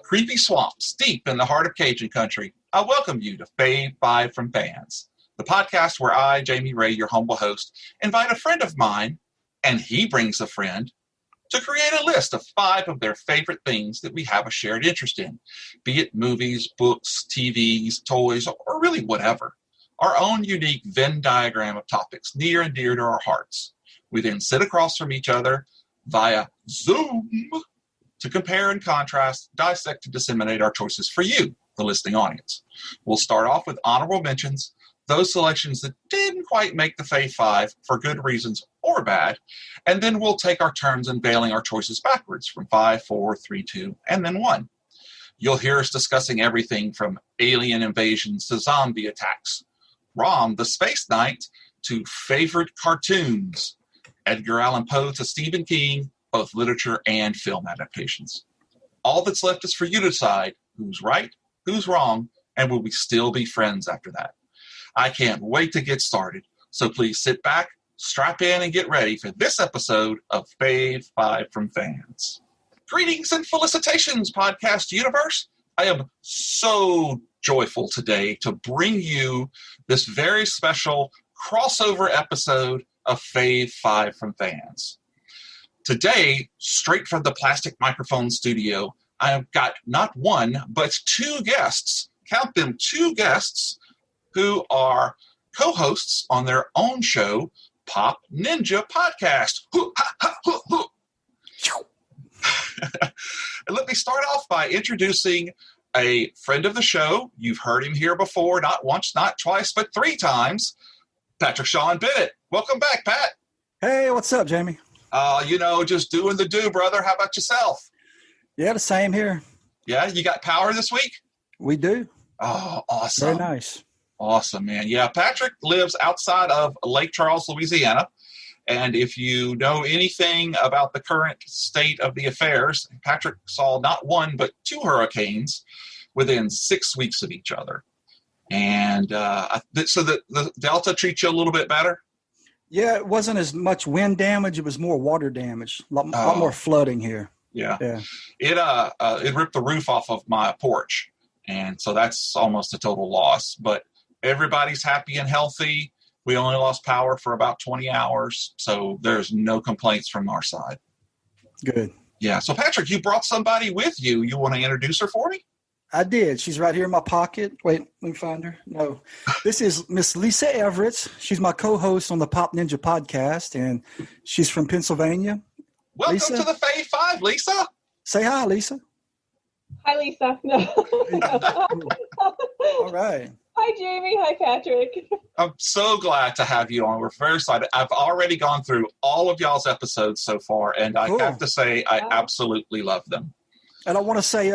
creepy swamps deep in the heart of Cajun country, I welcome you to Fave Five From Fans, the podcast where I, Jamie Ray, your humble host, invite a friend of mine, and he brings a friend, to create a list of 5 of their favorite things that we have a shared interest in, be it movies, books, TVs, toys, or really whatever. Our own unique Venn diagram of topics near and dear to our hearts. We then sit across from each other via Zoom to compare and contrast, dissect, and disseminate our choices for you, the listening audience. We'll start off with honorable mentions, those selections that didn't quite make the Fave Five for good reasons or bad, and then we'll take our turns unveiling our choices backwards from 5, 4, 3, 2, and then 1. You'll hear us discussing everything from alien invasions to zombie attacks, Rom the Space Knight to favorite cartoons, Edgar Allan Poe to Stephen King, both literature and film adaptations. All that's left is for you to decide who's right, who's wrong, and will we still be friends after that. I can't wait to get started, so please sit back, strap in, and get ready for this episode of Fave Five From Fans. Greetings and felicitations, podcast universe. I am so joyful today to bring you this very special crossover episode of Fave Five From Fans. Today, straight from the plastic microphone studio, I have got not one, but 2 guests. Count them, 2 guests who are co-hosts on their own show, Pop Ninja Podcast. And let me start off by introducing a friend of the show. You've heard him here before, not once, not twice, but 3 times. Patrick Sean Bennett. Welcome back, Pat. Hey, what's up, Jamie? Just doing the do, brother. How about yourself? Yeah, the same here. Yeah, you got power this week? We do. Oh, awesome. Very nice. Awesome, man. Yeah, Patrick lives outside of Lake Charles, Louisiana. And if you know anything about the current state of the affairs, Patrick saw not 1, but 2 hurricanes within 6 weeks of each other. And so the Delta treats you a little bit better? Yeah, it wasn't as much wind damage. It was more water damage. A lot more flooding here. Yeah. It ripped the roof off of my porch. And so that's almost a total loss. But everybody's happy and healthy. We only lost power for about 20 hours. So there's no complaints from our side. Good. Yeah. So, Patrick, you brought somebody with you. You want to introduce her for me? I did. She's right here in my pocket. Wait, let me find her. No. This is Miss Lisa Everett. She's my co-host on the Pop Ninja Podcast, and she's from Pennsylvania. Welcome Lisa? to the Fave Five, Lisa. Say hi, Lisa. Hi, Lisa. No. All right. Hi, Jamie. Hi, Patrick. I'm so glad to have you on. We're very excited. I've already gone through all of y'all's episodes so far, and I have to say I absolutely love them. And I want to say,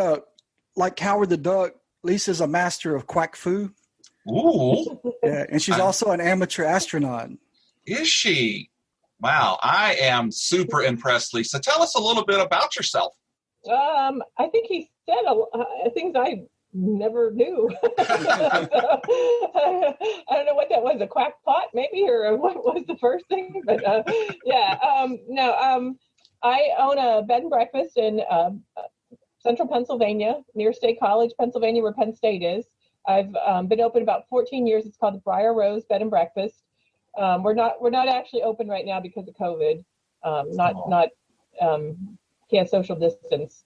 like Howard the Duck, Lisa's a master of quack fu. Ooh. Yeah, and she's also an amateur astronaut. Is she? Wow. I am super impressed, Lisa. Tell us a little bit about yourself. I think he said things I never knew. I don't know what that was, a quack pot maybe, or what was the first thing? But I own a bed and breakfast in central Pennsylvania, near State College, Pennsylvania, where Penn State is. I've been open about 14 years. It's called the Briar Rose Bed and Breakfast. We're not actually open right now because of COVID. Can't social distance,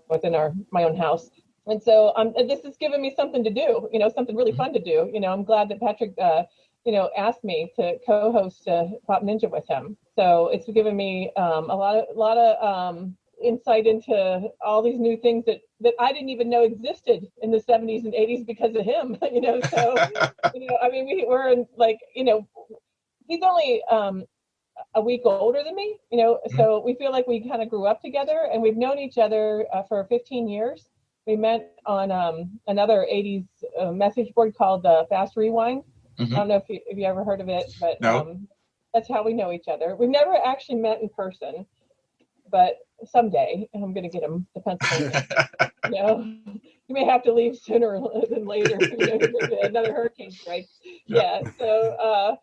within my own house. And so this has given me something to do, something really fun to do. I'm glad that Patrick, asked me to co-host Pop Ninja with him. So it's given me a lot of insight into all these new things that I didn't even know existed in the 70s and 80s because of him. So we're in he's only a week older than me, so we feel like we kind of grew up together, and we've known each other for 15 years. We met on another 80s message board called Fast Rewind. Mm-hmm. I don't know if you ever heard of it, but no. That's how we know each other. We've never actually met in person, but someday I'm going to get him to Pennsylvania. You may have to leave sooner than later. Another hurricane strikes. Yeah. So,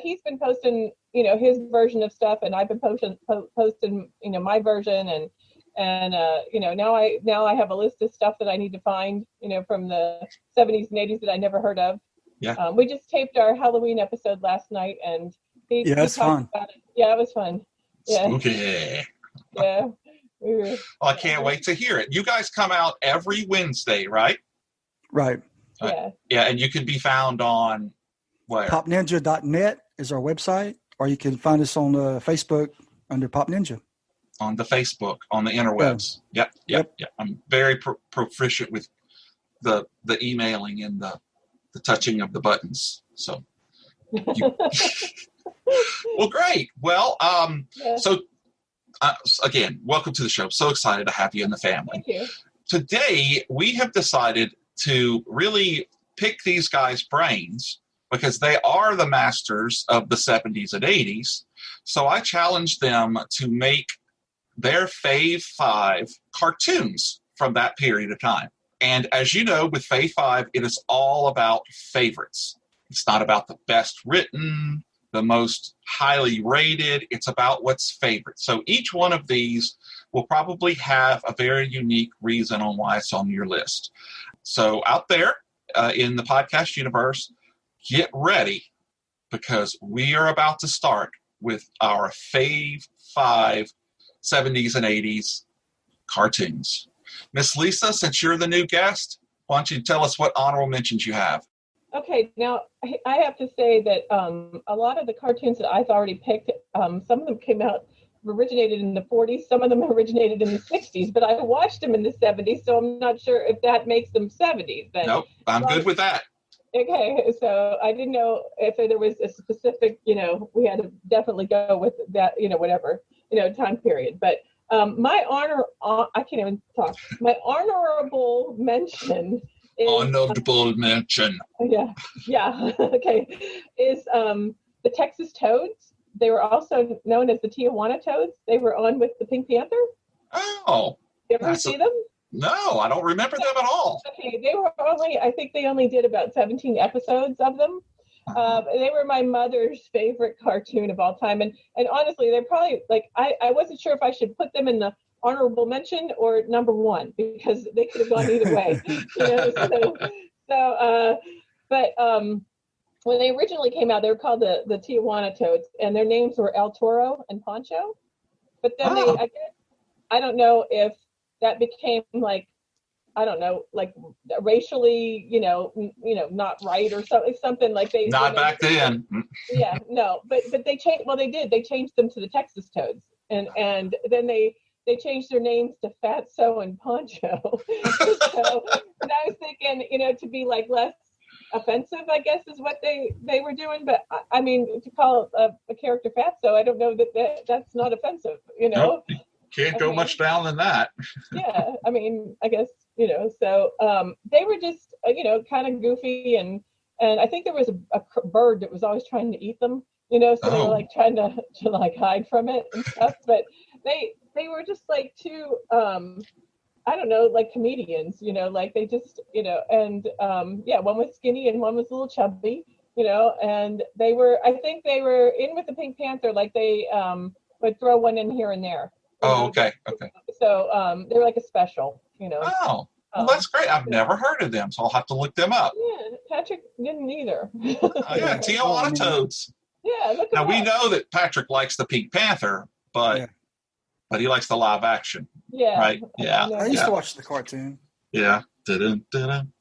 he's been posting, his version of stuff, and I've been posting, my version, And now I have a list of stuff that I need to find, from the 70s and 80s that I never heard of. Yeah. We just taped our Halloween episode last night, and he it's fun. about it. Yeah, it was fun. Yeah. Spooky. Yeah. I can't wait to hear it. You guys come out every Wednesday, right? Right. Yeah. Yeah, and you can be found on where? Popninja.net is our website, or you can find us on Facebook under Pop Ninja. On the Facebook, on the interwebs. Yep. I'm very proficient with the emailing and the touching of the buttons. So, well, great. Well, so again, welcome to the show. So excited to have you in the family. Thank you. Today, we have decided to really pick these guys' brains because they are the masters of the 70s and 80s. So I challenged them to make their Fave Five cartoons from that period of time. And as you know, with Fave Five, it is all about favorites. It's not about the best written, the most highly rated. It's about what's favorite. So each one of these will probably have a very unique reason on why it's on your list. So out there in the podcast universe, get ready because we are about to start with our Fave Five 70s and 80s cartoons. Miss Lisa, since you're the new guest, why don't you tell us what honorable mentions you have? Okay, now I have to say that a lot of the cartoons that I've already picked, some of them originated in the 40s, some of them originated in the 60s, but I watched them in the 70s, so I'm not sure if that makes them 70s. Then. Nope, I'm good with that. Okay, so I didn't know if there was a specific, we had to definitely go with that, whatever, time period. But my I can't even talk. My honorable mention is... Honorable mention. Yeah, okay, is the Texas Toads. They were also known as the Tijuana Toads. They were on with the Pink Panther. Oh. You ever see them? No, I don't remember them at all. Okay, I think they only did about 17 episodes of them. They were my mother's favorite cartoon of all time. And honestly, they're probably, I wasn't sure if I should put them in the honorable mention or number one, because they could have gone either way. But when they originally came out, they were called the Tijuana Toads, and their names were El Toro and Poncho. But then I don't know if that became racially, not right or something like they. Not back then. Yeah, no, but they changed. Well, they did. They changed them to the Texas Toads, and then they changed their names to Fatso and Poncho. So, and I was thinking, to be less offensive, I guess is what they were doing. But I mean, to call a character Fatso, I don't know that's not offensive. Nope. Can't go much down than that. Yeah, I mean, I guess, so they were just, kind of goofy, and I think there was a bird that was always trying to eat them, so they were trying to hide from it and stuff, but they were just two, I don't know, comedians, they just, and one was skinny and one was a little chubby, and I think they were in with the Pink Panther, they would throw one in here and there. Oh, okay. So they were like a special, Oh, well, that's great. I've never heard of them, so I'll have to look them up. Yeah, Patrick didn't either. Tijuana Toads. Yeah, look now we know that Patrick likes the Pink Panther, but he likes the live action. Yeah. Right? Yeah. I used to watch the cartoon. Yeah. Dun-dun.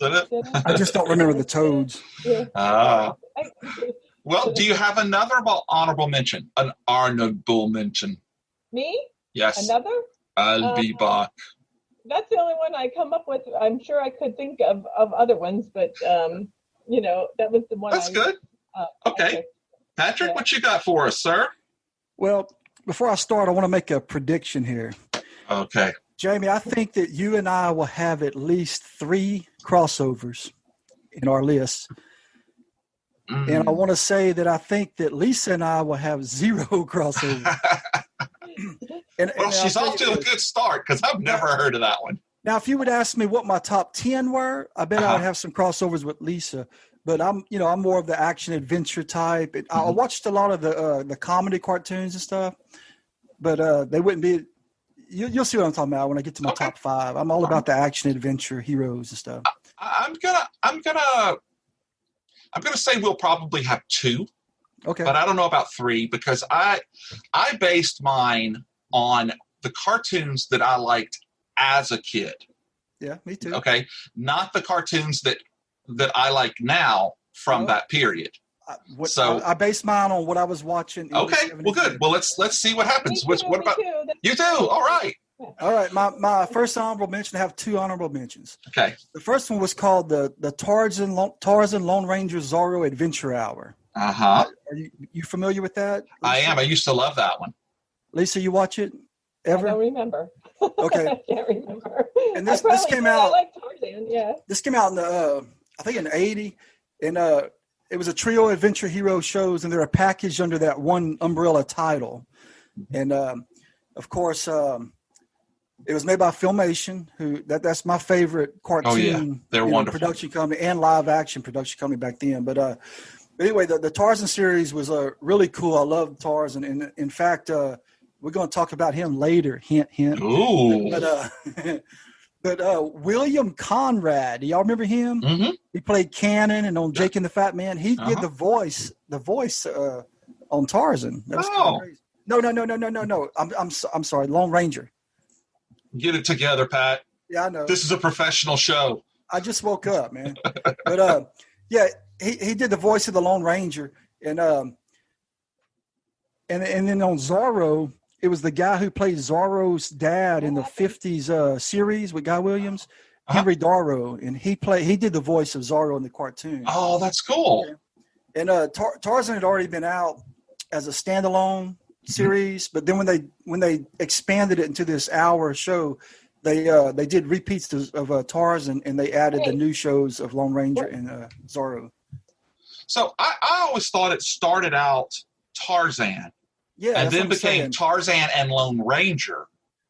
I just don't remember the Toads. Yeah. Well, do you have another honorable mention? An honorable mention. Me? Yes. Another? I'll be back. That's the only one I come up with. I'm sure I could think of other ones, but that was the one. That's good. Okay. Patrick, what you got for us, sir? Well, before I start, I want to make a prediction here. Okay. Jamie, I think that you and I will have at least 3 crossovers in our list. Mm. And I want to say that I think that Lisa and I will have 0 crossovers. And she's off to a good start because I've never heard of that one. Now, if you would ask me what my top 10 were, I bet I would have some crossovers with Lisa. But I'm more of the action adventure type. I watched a lot of the comedy cartoons and stuff, but they wouldn't be. you'll see what I'm talking about when I get to my top 5. I'm all about the action adventure heroes and stuff. I'm gonna say we'll probably have 2. Okay. But I don't know about 3 because I based mine on the cartoons that I liked as a kid. Yeah, me too. Okay, not the cartoons that I like now from that period. I based mine on what I was watching. Okay, well, good. Well, let's see what happens. What about you too? All right. All right. My first honorable mention. I have 2 honorable mentions. Okay. The first one was called the Tarzan Lone Ranger Zorro Adventure Hour. Uh-huh. Are you familiar with that, Lisa? I am. I used to love that one. Lisa, you watch it ever? I don't remember. Okay. I can't remember. And this came out. I like Tarzan. Yeah. This came out in the I think in '80, and it was a trio of adventure hero shows, and they were packaged under that one umbrella title. And of course, it was made by Filmation, that's my favorite cartoon. Oh yeah, they're wonderful production company and live action production company back then. But anyway, the Tarzan series was really cool. I love Tarzan, and in fact, we're going to talk about him later. Hint, hint. Ooh. But William Conrad, do y'all remember him? Mm-hmm. He played Cannon and on Jake and the Fat Man. He did the voice on Tarzan. That was kind of crazy. No. I'm sorry, Lone Ranger. Get it together, Pat. Yeah, I know. This is a professional show. I just woke up, man. But yeah, he did the voice of the Lone Ranger, and then on Zorro, it was the guy who played Zorro's dad in the '50s series with Guy Williams, Henry Darrow, and he did the voice of Zorro in the cartoon. Oh, that's cool. And Tarzan had already been out as a standalone series, but then when they expanded it into this hour show, they did repeats of Tarzan, and they added the new shows of Lone Ranger and Zorro. So I always thought it started out Tarzan. Yeah, and then became Tarzan and Lone Ranger.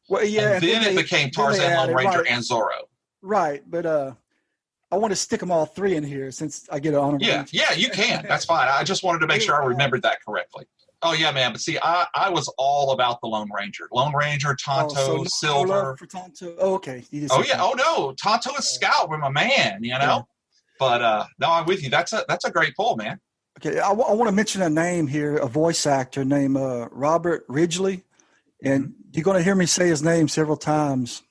Well, yeah, and then it became Tarzan, Lone Ranger, and Zorro. Right, but I want to stick them all 3 in here since I get an honorable mention. Yeah, you can. That's fine. I just wanted to make sure I remembered that correctly. Oh, yeah, man. But see, I was all about the Lone Ranger. Lone Ranger, Tonto, Silver. For Tonto. Oh, okay. Oh, yeah. Oh, no. Tonto and Scout were my man, you know? Yeah. But no, I'm with you. That's a great pull, man. Okay, I want to mention a name here, a voice actor named Robert Ridgely, and you're going to hear me say his name several times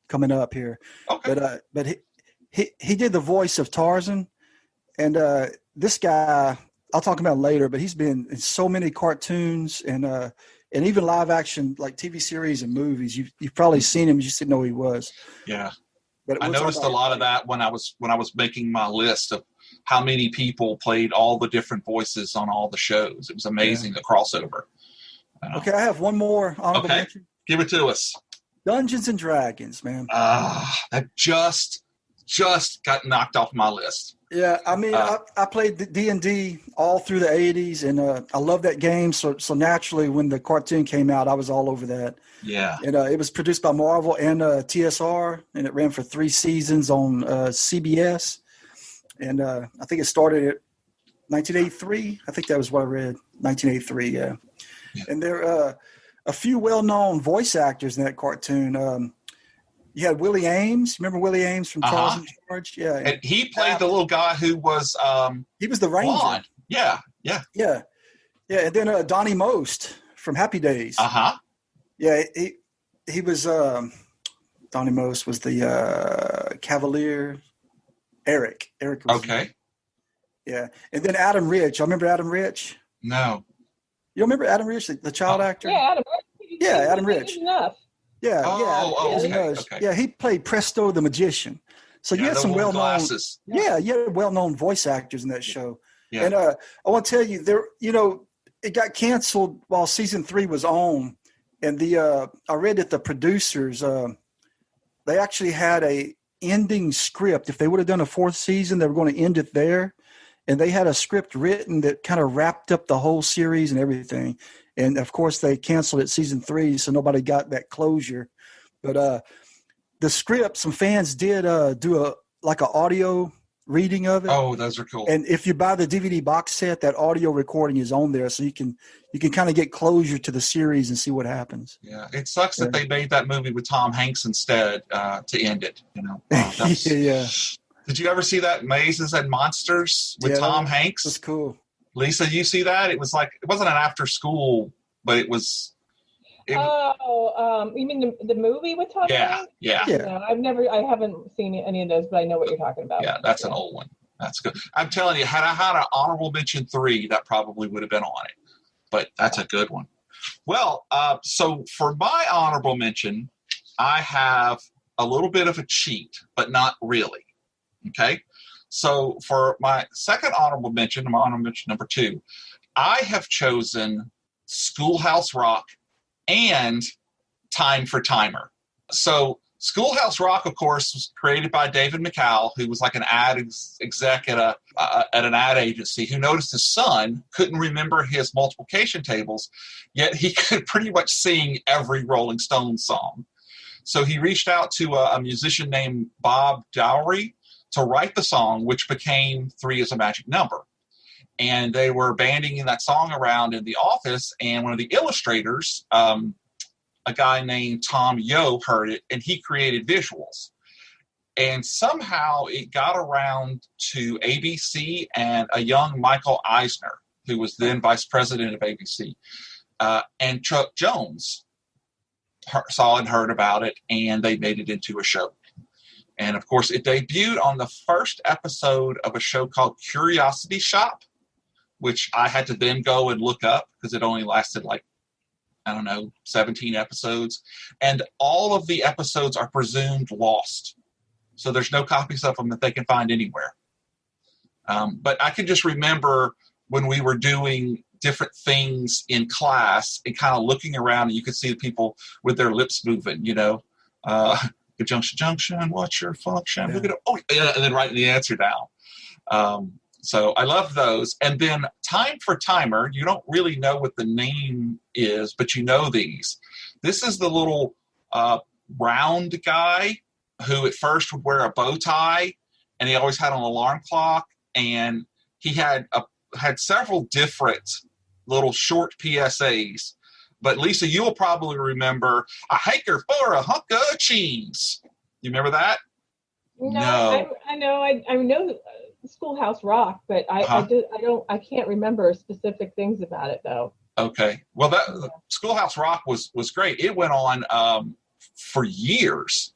coming up here. Okay. But he did the voice of Tarzan, and this guy I'll talk about later. But he's been in so many cartoons and even live action like TV series and movies. You've probably seen him, you just didn't know who he was. Yeah, but I noticed a lot of that when I was making my list of how many people played all the different voices on all the shows. It was amazing, the crossover. Okay, I have one more honorable mention. Give it to us. Dungeons and Dragons, man. That just got knocked off my list. Yeah, I mean, I played D&D all through the 80s, and I love that game. So naturally, when the cartoon came out, I was all over that. Yeah. And it was produced by Marvel and TSR, and it ran for 3 seasons on CBS. And I think it started at 1983. I think that was what I read. 1983, yeah. And there are a few well-known voice actors in that cartoon. You had Willie Ames. Remember Willie Ames from Charles in Charge? Yeah. And he played the little guy who was he was the Ranger. Blonde. Yeah. And then Donnie Most from Happy Days. Yeah, he was Donnie Most was the Cavalier. Eric was okay. Yeah. And then Adam Rich. I remember Adam Rich. No. You remember Adam Rich, the child actor? Yeah, Adam Rich. Yeah, Adam Rich. Enough. Yeah, okay. Yeah, he played Presto the Magician. So you had some well-known glasses. Yeah, you had well-known voice actors in that show. Yeah. And I want to tell you, it got canceled while season 3 was on. And I read that the producers they actually had a ending script. If they would have done a 4th season, they were going to end it there. And they had a script written that kind of wrapped up the whole series and everything. And of course they canceled it season 3, so nobody got that closure. But the script, some fans did do an audio reading of it. Oh, those are cool. And if you buy the DVD box set, that audio recording is on there, so you can kind of get closure to the series and see what happens. Yeah, it sucks that they made that movie with Tom Hanks instead to end it. Yeah. Did you ever see that Mazes and Monsters with Tom Hanks? That's cool. Lisa, you see that? It wasn't an after school, but it was. You mean the movie with Tom Hanks? Yeah. No, I haven't seen any of those, but I know what you're talking about. Yeah, that's an old one. That's good. I'm telling you, had I had an honorable mention 3, that probably would have been on it. But that's a good one. Well, so for my honorable mention, I have a little bit of a cheat, but not really. Okay? So for my second honorable mention, my honorable mention number 2, I have chosen Schoolhouse Rock and Time for Timer. So Schoolhouse Rock, of course, was created by David McCall, who was like an ad exec at an ad agency, who noticed his son couldn't remember his multiplication tables, yet he could pretty much sing every Rolling Stones song. So he reached out to a musician named Bob Dowry to write the song, which became 3 is a Magic Number. And they were banding that song around in the office, and one of the illustrators, a guy named Tom Yo, heard it, and he created visuals. And somehow it got around to ABC and a young Michael Eisner, who was then vice president of ABC. And Chuck Jones saw and heard about it, and they made it into a show. And, of course, it debuted on the first episode of a show called Curiosity Shop, which I had to then go and look up because it only lasted 17 episodes. And all of the episodes are presumed lost. So there's no copies of them that they can find anywhere. But I can just remember when we were doing different things in class and kind of looking around, and you could see the people with their lips moving, junction, what's your function? Yeah. Look at it. Oh, yeah, and then writing the answer down. So I love those. And then Time for Timer, you don't really know what the name is, but you know these. This is the little round guy who at first would wear a bow tie, and he always had an alarm clock, and he had several different little short PSAs. But Lisa, you'll probably remember a hanker for a hunk of cheese. You remember that? No. I know Schoolhouse Rock, but I can't remember specific things about it though. Okay. Well, Schoolhouse Rock was great. It went on for years.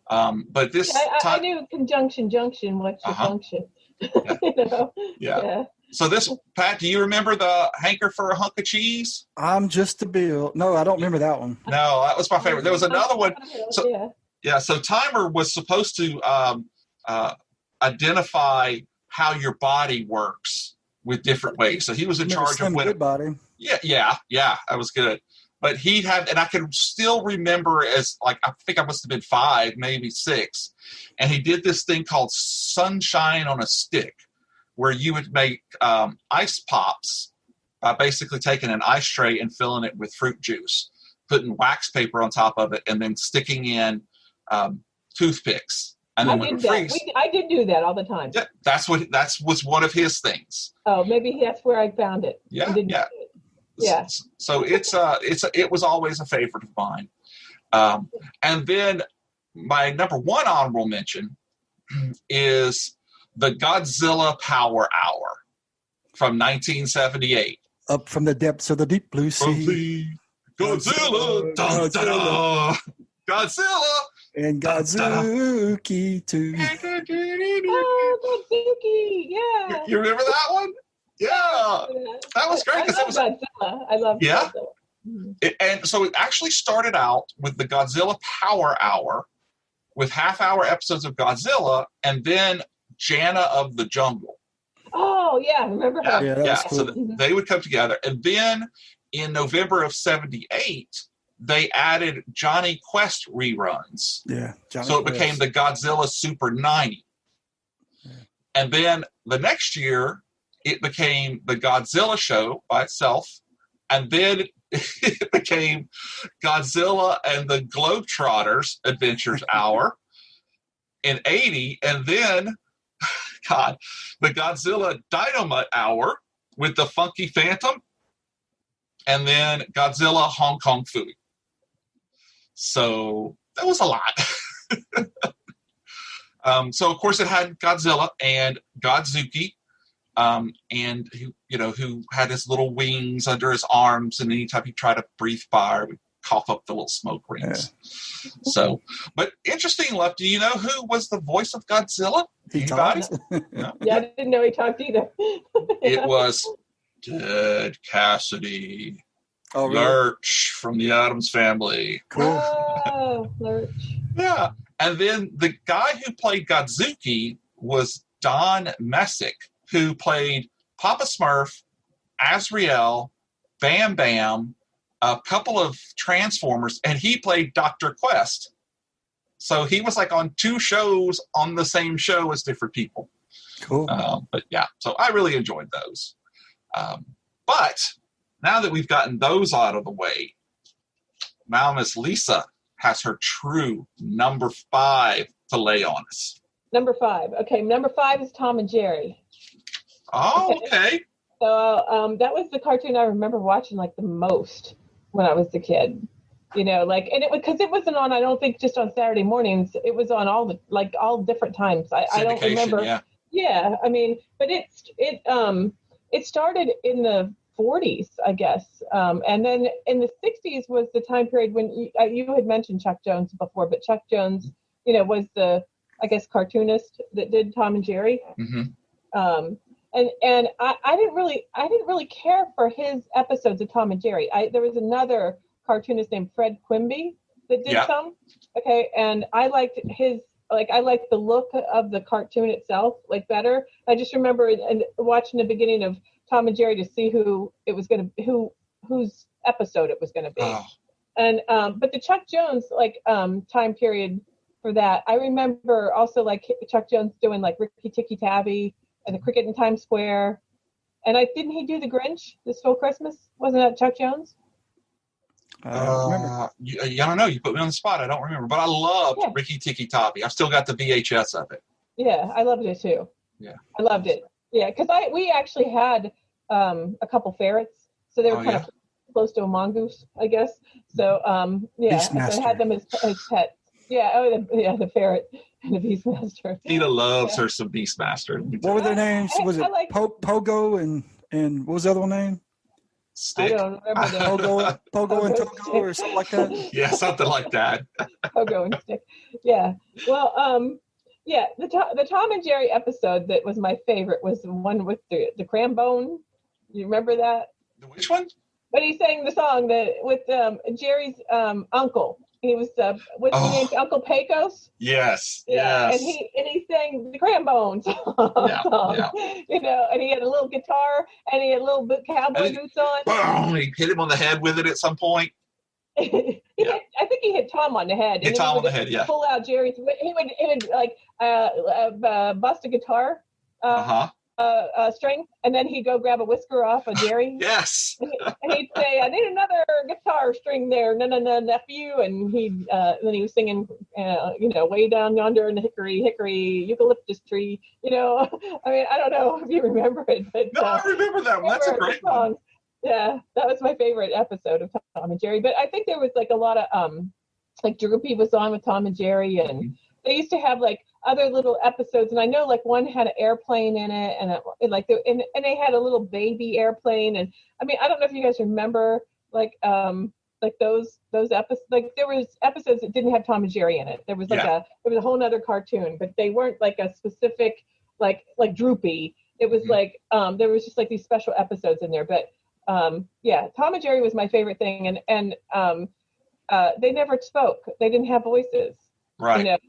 But this I knew conjunction junction. What's your function? Yeah. Yeah. So this, Pat, do you remember the hanker for a hunk of cheese? I'm just a bill. No, I don't remember that one. No, that was my favorite. There was another one. So Timer was supposed to identify how your body works with different ways. So he was in charge of good body. Yeah, that was good. But he had, and I can still remember as I think I must have been 5, maybe 6. And he did this thing called Sunshine on a Stick, where you would make ice pops by basically taking an ice tray and filling it with fruit juice, putting wax paper on top of it, and then sticking in toothpicks. And then I did do that all the time. Yeah, that was one of his things. Oh, maybe that's where I found it. Yeah. Yeah. So it was always a favorite of mine. And then my number 1 honorable mention is the Godzilla Power Hour from 1978. Up from the depths of the deep blue sea. Godzilla! Dun, dun, dun. Godzilla! And Godzuki, too. Oh, Godzuki, yeah. You remember that one? Yeah. That was great. I love Godzilla. Mm-hmm. And so it actually started out with the Godzilla Power Hour with half-hour episodes of Godzilla and then Jana of the Jungle. Oh, yeah. Remember her? Yeah. Cool. So they would come together. And then in November of 78, they added Johnny Quest reruns. Yeah. So it became the Godzilla Super 90. Yeah. And then the next year, it became the Godzilla show by itself. And then it became Godzilla and the Globetrotters Adventures Hour in 80. And then God. The Godzilla Dynamite Hour with the Funky Phantom, and then Godzilla Hong Kong Footie. So that was a lot. So of course it had Godzilla and Godzuki, and who had his little wings under his arms, and anytime he tried to breathe fire, would cough up the little smoke rings. Yeah. So, but interesting enough, do you know who was the voice of Godzilla? Anybody? No? Yeah, I didn't know he talked either. It was Ted Cassidy. Oh, really? Lurch from the Addams Family. Cool. Oh, Lurch. Yeah. And then the guy who played Godzuki was Don Messick, who played Papa Smurf, Azrael, Bam Bam, a couple of Transformers, and he played Dr. Quest. So he was like on two shows on the same show as different people. Cool. But yeah, so I really enjoyed those. But now that we've gotten those out of the way, now Miss Lisa has her true number 5 to lay on us. Number 5. Okay, number 5 is Tom and Jerry. Oh, okay. So that was the cartoon I remember watching like the most when I was a kid. And it was because it wasn't on. I don't think just on Saturday mornings. It was on all different times. I don't remember. Yeah. Yeah, I mean, but it started in the 40s, I guess, and then in the 60s was the time period when you had mentioned Chuck Jones before, but Chuck Jones, was the, I guess, cartoonist that did Tom and Jerry. Mm-hmm. And I didn't really care for his episodes of Tom and Jerry. There was another cartoonist named Fred Quimby that did some. Okay, and I liked I liked the look of the cartoon itself better. I just remember watching the beginning of Tom and Jerry to see whose episode it was gonna be. Oh. And but the Chuck Jones time period for that, I remember also Chuck Jones doing Ricky Tikki Tavi and the Cricket in Times Square. And didn't he do the Grinch, This Stole Christmas? Wasn't that Chuck Jones? I don't remember. I don't know. You put me on the spot. I don't remember. But I loved Ricky Tikki Tavi. I've still got the VHS of it. Yeah, I loved it too. Yeah. I loved it. Yeah, because we actually had a couple ferrets. So they were kind of close to a mongoose, I guess. So, so I had them as pets. Yeah, the ferret and the Beastmaster. Nita loves her some Beastmaster. What were their names? Was it Pogo and what was the other one name? Stick. I don't remember that. Pogo and Togo or something like that? Yeah, something like that. Pogo and Stick. Yeah. Well, the Tom and Jerry episode that was my favorite was the one with the cram-bone. You remember that? Which one? When he sang the song with Jerry's uncle. He was what's his name? Uncle Pecos. Yes. Yeah. Yes. And he sang the cram-bone song. Yeah. And he had a little guitar and he had little cowboy boots on. Boom, he hit him on the head with it at some point. I think he hit Tom on the head. Hit Tom on the head, yeah. Pull out Jerry's. He would bust a guitar string, and then he'd go grab a whisker off of Jerry. Yes. And he'd say, "I need another guitar string there, no, nephew." And then he was singing, way down yonder in the hickory eucalyptus tree. I mean, I don't know if you remember it, but no, I remember that one. That's a great one. Yeah, that was my favorite episode of Tom and Jerry. But I think there was a lot of Droopy was on with Tom and Jerry, and they used to have other little episodes. And I know one had an airplane in it, and and they had a little baby airplane. And I mean, I don't know if you guys remember those episodes. There was episodes that didn't have Tom and Jerry in it. There was there was a whole other cartoon, but they weren't a specific like Droopy. It was there was just these special episodes in there, but. Tom and Jerry was my favorite thing, and they never spoke. They didn't have voices, right?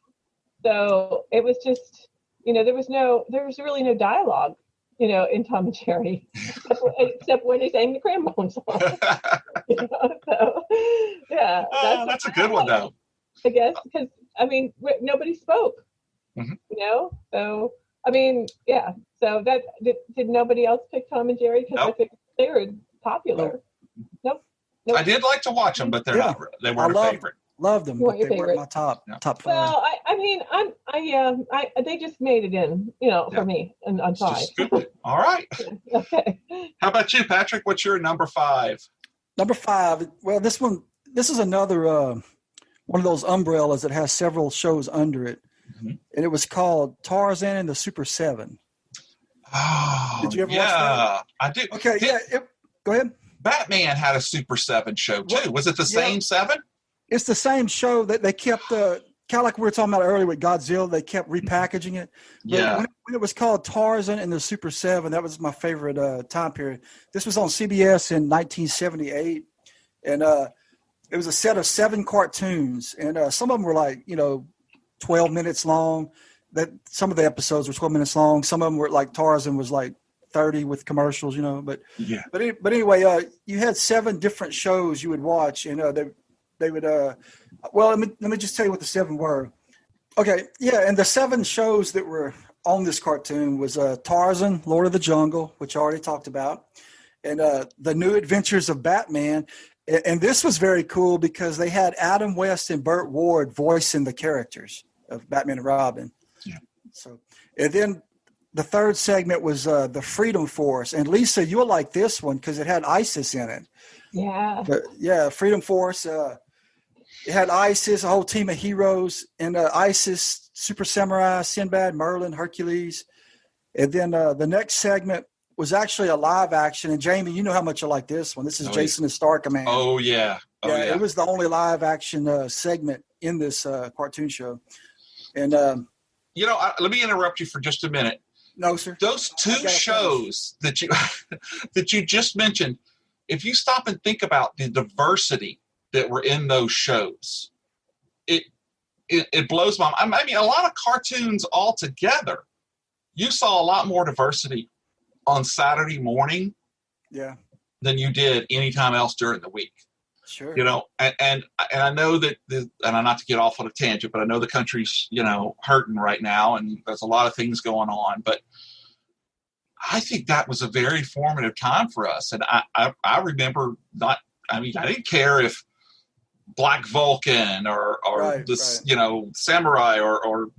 So it was just, there was really no dialogue, in Tom and Jerry, except when they sang the cram-bone song. So yeah, that's a good one though. I guess because nobody spoke, So I mean, yeah. So that did nobody else pick Tom and Jerry because I think they were popular. Nope. I did like to watch them, but they weren't a favorite. Loved them, but they weren't my top five. Well, they just made it in, for me, and on five. All right. Okay. How about you, Patrick? What's your number 5? Number 5. Well, this is another one of those umbrellas that has several shows under it, and it was called Tarzan and the Super 7. Oh, did you ever watch that? I did. Okay, go ahead. Batman had a Super 7 show too. Was it the same 7? It's the same show that they kept, kind of like we were talking about earlier with Godzilla. They kept repackaging it. But when it was called Tarzan and the Super 7, that was my favorite time period. This was on CBS in 1978, and it was a set of 7 cartoons, and some of them were like 12 minutes long. That some of the episodes were 12 minutes long. Some of them were like Tarzan was like 30 with commercials, But anyway, you had 7 different shows you would watch, and they would. Well, let me just tell you what the 7 were. Okay, and the 7 shows that were on this cartoon was Tarzan, Lord of the Jungle, which I already talked about, and The New Adventures of Batman. And this was very cool because they had Adam West and Burt Ward voicing the characters of Batman and Robin. Yeah. So, and then the 3rd segment was the Freedom Force. And Lisa, you'll like this one because it had ISIS in it. Yeah. Freedom Force. It had ISIS, a whole team of heroes, and ISIS, Super Samurai, Sinbad, Merlin, Hercules. And then the next segment was actually a live action. And Jamie, you know how much I like this one. This is Jason and Star Command. Oh, yeah. It was the only live action segment in this cartoon show. And let me interrupt you for just a minute. No, sir. Those 2 shows that you that you just mentioned, if you stop and think about the diversity that were in those shows, it blows my mind. I mean, a lot of cartoons altogether, you saw a lot more diversity on Saturday morning than you did any time else during the week. Sure. And I know that and I'm not to get off on a tangent, but I know the country's, hurting right now and there's a lot of things going on, but I think that was a very formative time for us. And I remember I didn't care if Black Vulcan or Samurai or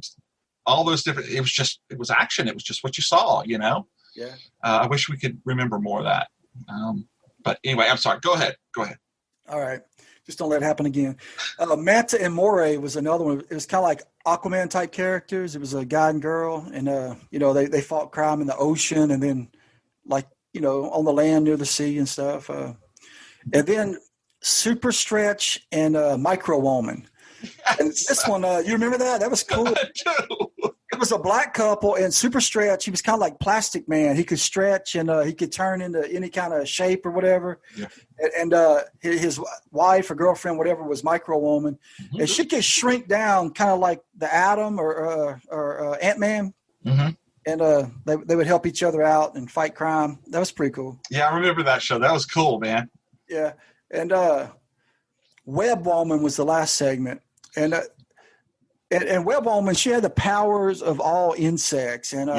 all those different, it was action. It was just what you saw, Yeah. I wish we could remember more of that. But anyway, I'm sorry. Go ahead. All right. Just don't let it happen again. Manta and Moray was another one. It was kind of like Aquaman type characters. It was a guy and girl, and they fought crime in the ocean, and then on the land near the sea and stuff. And then Super Stretch and Micro Woman. And this one, you remember that? That was cool. I do. It was a black couple, and Super Stretch, he was kind of like Plastic Man. He could stretch, and he could turn into any kind of shape or whatever. Yeah. And his wife or girlfriend, whatever, was Micro Woman. Mm-hmm. And she could shrink down kind of like the Atom or Ant-Man. Mm-hmm. And they would help each other out and fight crime. That was pretty cool. Yeah, I remember that show. That was cool, man. Yeah. And Web Woman was the last segment. And Web Woman, she had the powers of all insects. And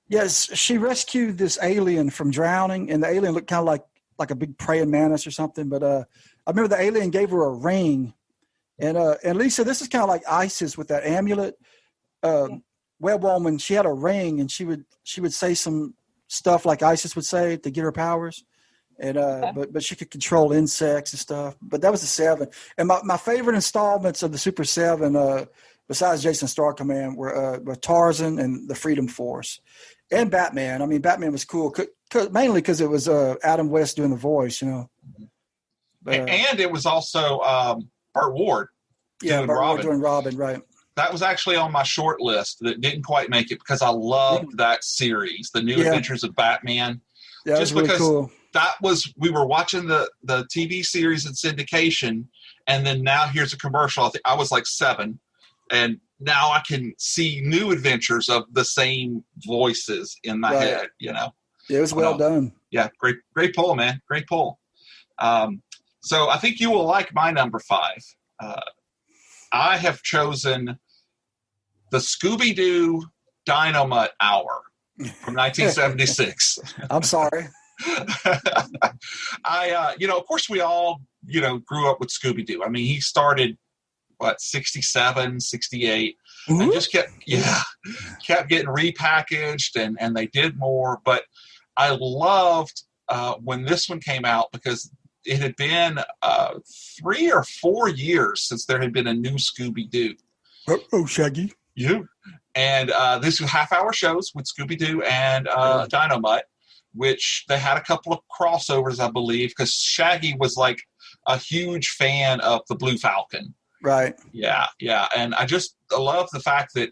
yes, she rescued this alien from drowning, and the alien looked kind of like a big praying mantis or something. But I remember the alien gave her a ring, and Lisa, this is kind of like ISIS with that amulet. Web Woman, she had a ring, and she would say some stuff like ISIS would say to get her powers. And but she could control insects and stuff. But that was the 7. And my favorite installments of the Super 7, besides Jason Star Command, were Tarzan and the Freedom Force, and Batman. I mean, Batman was cool, mainly because it was Adam West doing the voice, But, and it was also Burt Ward. Yeah, Burt Ward doing Robin, right? That was actually on my short list that didn't quite make it because I loved that series, The New Adventures of Batman. Yeah, just really cool. We were watching the TV series in syndication, and then now here's a commercial. I think I was like 7, and now I can see new adventures of the same voices in my head, Yeah, it was well done. Yeah, great pull, man. Great pull. So I think you will like my number 5. I have chosen the Scooby-Doo Dynamite Hour from 1976. I'm sorry. Of course we all, grew up with Scooby-Doo. I mean, he started 67, 68, Ooh. and just kept getting repackaged, and they did more. But I loved when this one came out because it had been 3 or 4 years since there had been a new Scooby-Doo. Oh, Shaggy. Yeah. And these were half-hour shows with Scooby-Doo and Dynamite, which they had a couple of crossovers, I believe, because Shaggy was like a huge fan of the Blue Falcon. Right. Yeah. And I love the fact that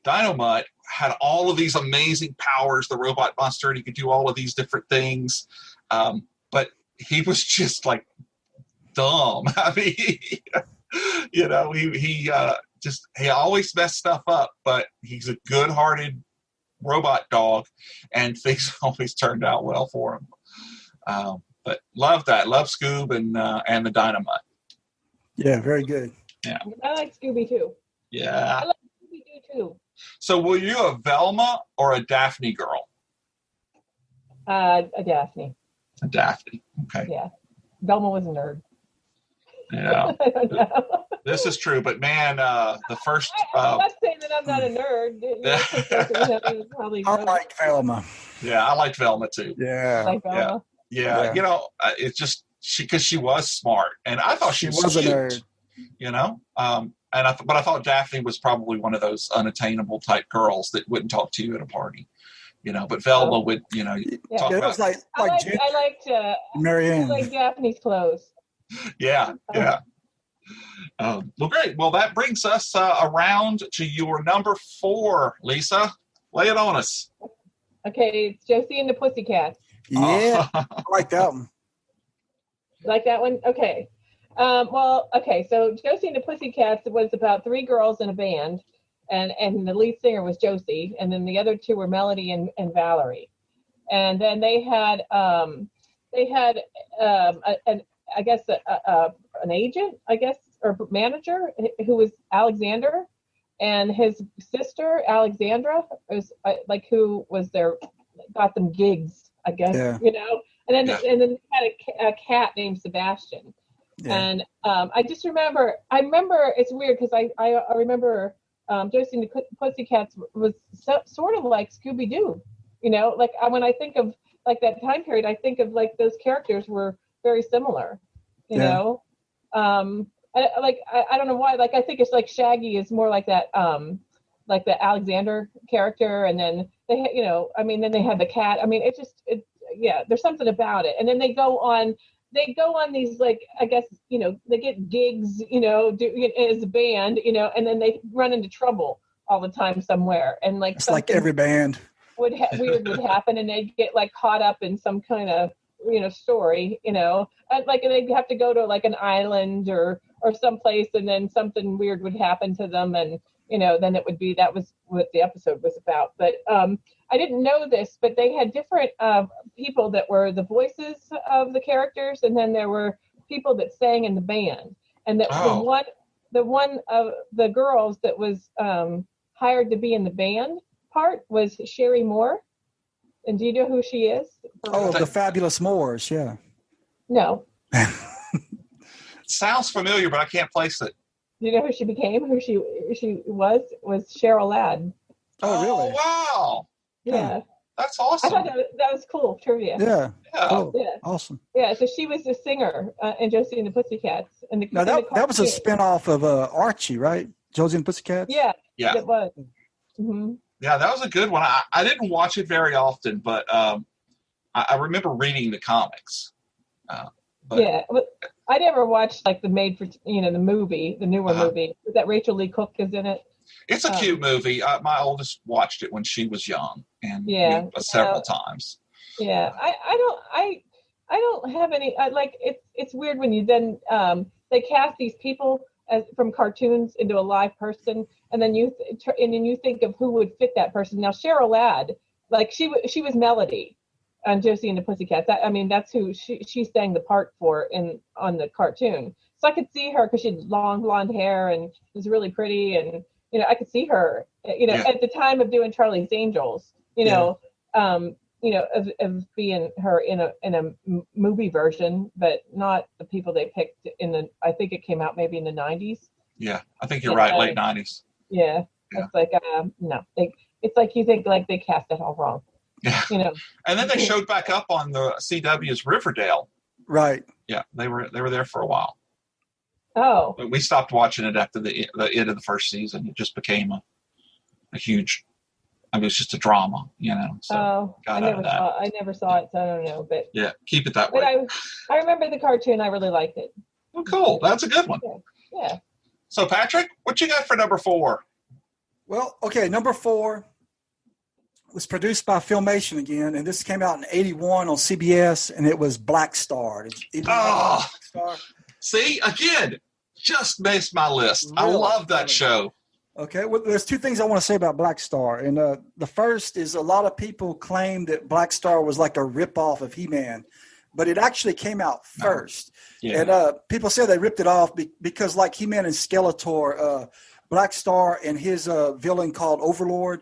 Dynamite had all of these amazing powers, the robot monster, and he could do all of these different things. But he was just like dumb. I mean, he always messed stuff up, but he's a good-hearted robot dog, and things always turned out well for him. But love that. Love Scoob and the Dynamite. Yeah, very good. Yeah. I like Scooby too. Yeah. I like Scooby-Doo too. So were you a Velma or a Daphne girl? A Daphne. A Daphne. Okay. Yeah. Velma was a nerd. Yeah. I don't know. This is true, but man, the first... I'm not saying that I'm not a nerd. I like Velma. Yeah, I liked Velma too. Yeah. Like Velma. Yeah. You know, it's just because she was smart, and I thought she was a cute, nerd. you know. But I thought Daphne was probably one of those unattainable type girls that wouldn't talk to you at a party, you know. But Velma would, you know, talk It about. was like I liked Marianne. I like Daphne's clothes. Yeah. Well, great. Well, that brings us around to your number 4, Lisa. Lay it on us. Okay, it's Josie and the Pussycats. Yeah, I like that one. Like that one? Okay. So Josie and the Pussycats was about 3 girls in a band, and the lead singer was Josie, and then the other 2 were Melody and Valerie. And then they had an agent, I guess, or manager who was Alexander, and his sister Alexandra was who was got them gigs, I guess, you know. And then they had a cat named Sebastian. Yeah. And I remember it's weird because I remember Josie and the Pussycats was sort of like Scooby-Doo, you know, like when I think of like that time period, I think of like those characters were very similar, you know. I don't know why, like I think it's like Shaggy is more like that, like the Alexander character, and then they then they had the cat. I mean, there's something about it. And then they go on these, like, I guess, you know, they get gigs, you know, as a band, you know, and then they run into trouble all the time somewhere. And like, it's like every band weird would happen, and they'd get like caught up in some kind of, you know, story, you know, and like they'd have to go to like an island or someplace, and then something weird would happen to them, and, you know, then that was what the episode was about. But I didn't know this, but they had different people that were the voices of the characters, and then there were people that sang in the band. And that the one of the girls that was hired to be in the band part was Sherry Moore. And do you know who she is? Oh, the Fabulous Moors, yeah. No. Sounds familiar, but I can't place it. Do you know who she became? Who she was Cheryl Ladd. Oh, really? Wow. Yeah. That's awesome. I thought that was cool trivia. Yeah. Oh, yeah. Awesome. Yeah, so she was the singer in Josie and the Pussycats. And that was a spinoff of Archie, right? Josie and the Pussycats? Yeah. It was. Mm-hmm. Yeah, that was a good one. I didn't watch it very often, but I remember reading the comics. Yeah, I never watched like the the movie, the newer movie. That Rachel Lee Cook is in it. It's a cute movie. My oldest watched it when she was young, and several times. Yeah, I don't have any. It's weird when you then they cast these people from cartoons into a live person, and then you think of who would fit that person. Now Cheryl Ladd, like she was Melody on Josie and the Pussycats. That's who she sang the part for on the cartoon. So I could see her because she had long blonde hair and was really pretty, and, you know, I could see her, you know, at the time of doing Charlie's Angels, you know, as being her in a movie version, but not the people they picked I think it came out maybe in the 90s. Yeah, I think you're right, late 90s. Yeah. It's like, no, it's like you think like they cast it all wrong. Yeah. And then they showed back up on the CW's Riverdale. Right. Yeah, they were there for a while. Oh. But we stopped watching it after the end of the first season. It just became a huge. It was just a drama, So I never saw it, so I don't know. But yeah, keep it that way. But I remember the cartoon. I really liked it. Oh, cool. That's a good one. Yeah. So, Patrick, what you got for number 4? Well, okay, number 4 was produced by Filmation again, and this came out in '81 on CBS, and it was Black Star. Black Star? See, again, just missed my list. Really? I love that show. Okay, well, there's 2 things I want to say about Black Star. And the first is a lot of people claim that Black Star was like a ripoff of He-Man, but it actually came out first. Yeah. And people say they ripped it off because like He-Man and Skeletor, Black Star and his villain called Overlord,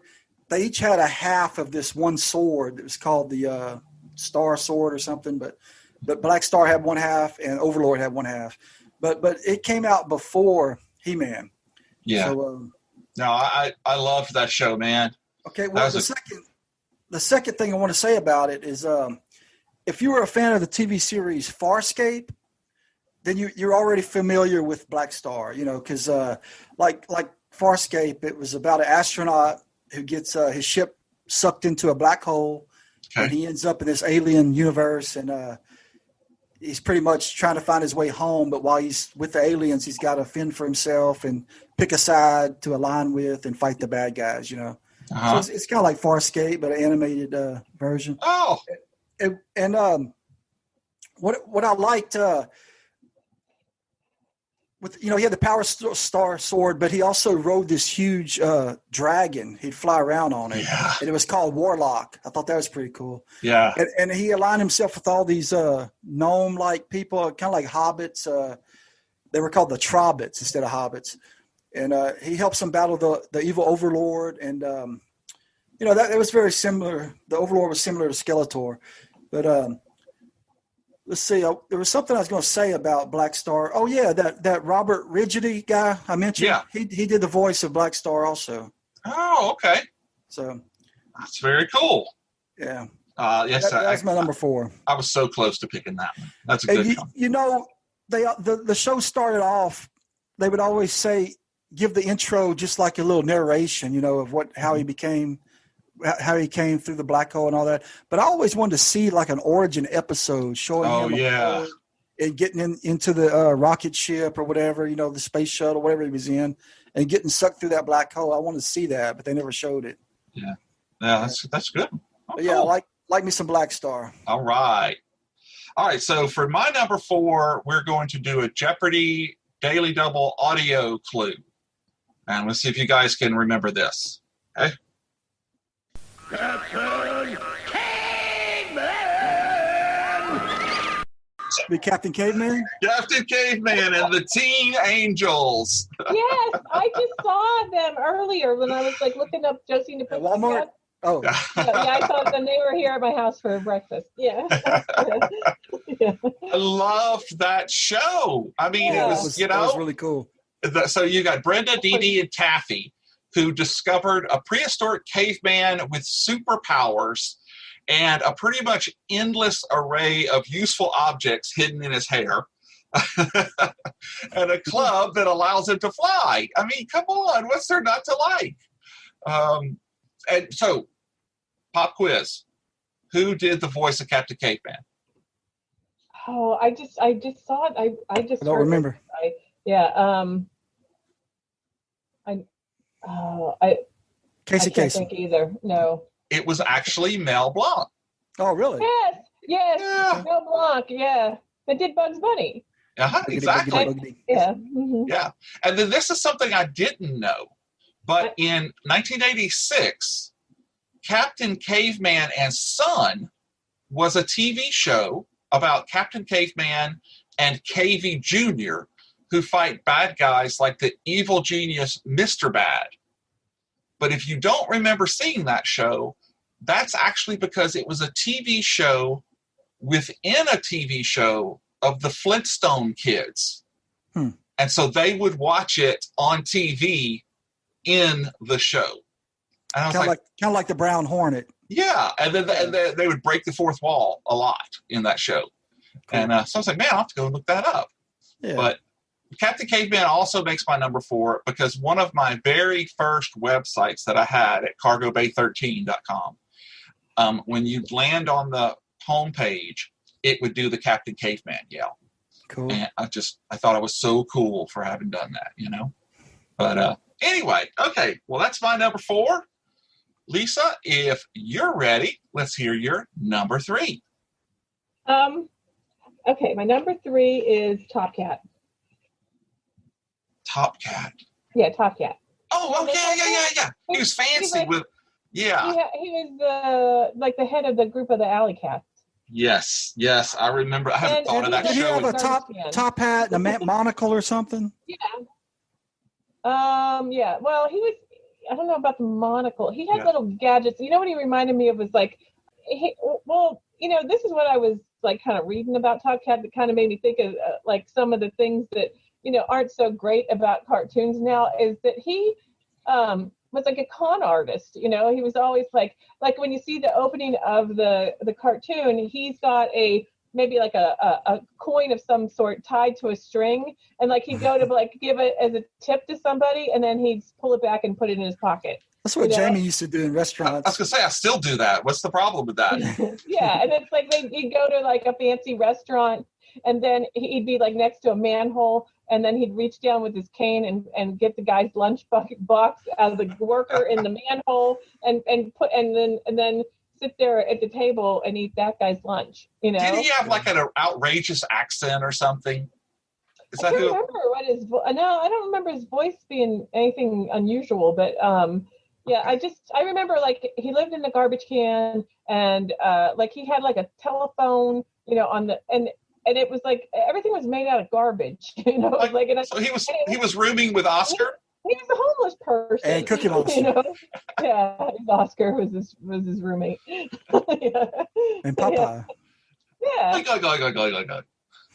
they each had a half of this one sword. It was called the Star Sword or something, but Black Star had one half and Overlord had one half. But it came out before He-Man. Yeah. So, no, I loved that show, man. Okay, well, the second thing I want to say about it is if you were a fan of the TV series Farscape, then you're already familiar with Black Star, because like Farscape, it was about an astronaut who gets his ship sucked into a black hole, and he ends up in this alien universe, and he's pretty much trying to find his way home, but while he's with the aliens, he's got to fend for himself and pick a side to align with and fight the bad guys, So it's kind of like Farscape, but an animated version. Oh! And what I liked, he had the Power Star sword, but he also rode this huge dragon. He'd fly around on it, and it was called Warlock. I thought that was pretty cool. Yeah, and he aligned himself with all these gnome-like people, kind of like hobbits. They were called the Trobbits instead of hobbits, and he helps them battle the evil Overlord. And that it was very similar. The Overlord was similar to Skeletor, but let's see. There was something I was going to say about Black Star. Oh yeah, that Robert Ridgely guy I mentioned. Yeah, he did the voice of Black Star also. Oh, okay. So that's very cool. Yeah. Yes, that's my number 4. I was so close to picking that one. That's a good one. The show started off. They would always give the intro just like a little narration, of how he came through the black hole and all that. But I always wanted to see like an origin episode showing him and getting into the rocket ship or whatever, the space shuttle, whatever he was in, and getting sucked through that black hole. I wanted to see that, but they never showed it. Yeah. Yeah, that's good. Oh, yeah, cool. like me some Black Star. All right. So for my number 4, we're going to do a Jeopardy Daily Double audio clue. And let's see if you guys can remember this. Okay? Captain Caveman? Captain Caveman and the Teen Angels. Yes, I just saw them earlier when I was looking up Josie to put Walmart. Oh, yeah, I saw them. They were here at my house for breakfast. Yeah. I loved that show. I mean, it was that was really cool. So you got Brenda, Dee Dee, and Taffy, who discovered a prehistoric caveman with superpowers and a pretty much endless array of useful objects hidden in his hair, and a club that allows him to fly. I mean, come on, what's there not to like? And so, pop quiz: who did the voice of Captain Caveman? Oh, I just saw it. I don't remember. Casey. Can't think either. No. It was actually Mel Blanc. Oh, really? Yes. Yeah. Mel Blanc. Yeah, that did Bugs Bunny. Exactly. Yeah. Mm-hmm. Yeah. And then this is something I didn't know, but in 1986, Captain Caveman and Son was a TV show about Captain Caveman and KV Jr., who fight bad guys like the evil genius Mr. Bad. But if you don't remember seeing that show, that's actually because it was a TV show within a TV show of the Flintstone kids. And so they would watch it on TV in the show. And I was kind of like the Brown Hornet. Yeah, and then they would break the fourth wall a lot in that show. Cool. And so I was like, man, I'll have to go look that up. Yeah. But Captain Caveman also makes my number 4 because one of my very first websites that I had at cargobay13.com, when you land on the homepage, it would do the Captain Caveman yell. Cool. And I thought I was so cool for having done that, you know. But anyway, okay, well, that's my number 4. Lisa, if you're ready, let's hear your number 3. Okay, my number 3 is Top Cat. Top Cat. Yeah, Top Cat. Oh, yeah. He was fancy with, yeah. He was like the head of the group of the Alley Cats. Yes, I remember. I haven't thought of that show. Did he have a top hat and a monocle or something? Yeah. Yeah. Well, he was. I don't know about the monocle. He had little gadgets. You know what he reminded me of was like, this is what I was like kind of reading about Top Cat that kind of made me think of like some of the things that aren't so great about cartoons now. Is that he was like a con artist. He was always like when you see the opening of the cartoon, he's got maybe like a coin of some sort tied to a string, and like he'd go to like give it as a tip to somebody, and then he'd pull it back and put it in his pocket. That's what Jamie used to do in restaurants. I was gonna say I still do that. What's the problem with that? Yeah, and it's like he'd go to like a fancy restaurant, and then he'd be like next to a manhole, and then he'd reach down with his cane and get the guy's lunch box out of the worker in the manhole, and then sit there at the table and eat that guy's lunch. Did he have like an outrageous accent or something? Is that I don't remember what his no, I don't remember his voice being anything unusual, but yeah, I remember like he lived in the garbage can, and like he had like a telephone, on the and it was like everything was made out of garbage, so he was rooming with Oscar. He was a homeless person. And Cookie Monster. Yeah, Oscar was his roommate. Yeah. And Popeye. Yeah. Go.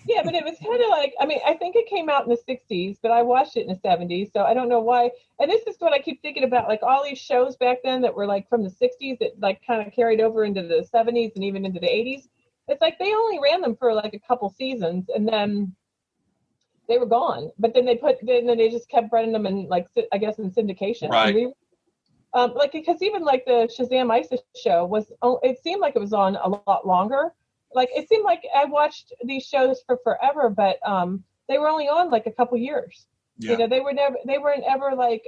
Yeah, but it was kind of like, I think it came out in the 60s, but I watched it in the 70s, so I don't know why. And this is what I keep thinking about, like all these shows back then that were like from the 60s that like kind of carried over into the 70s and even into the 80s. It's like they only ran them for like a couple seasons, and then they were gone. But then they just kept running them in like, I guess, in syndication. Right. Like because even like the Shazam ISIS show it seemed like it was on a lot longer. Like it seemed like I watched these shows for forever, but they were only on like a couple years. Yeah. They weren't ever like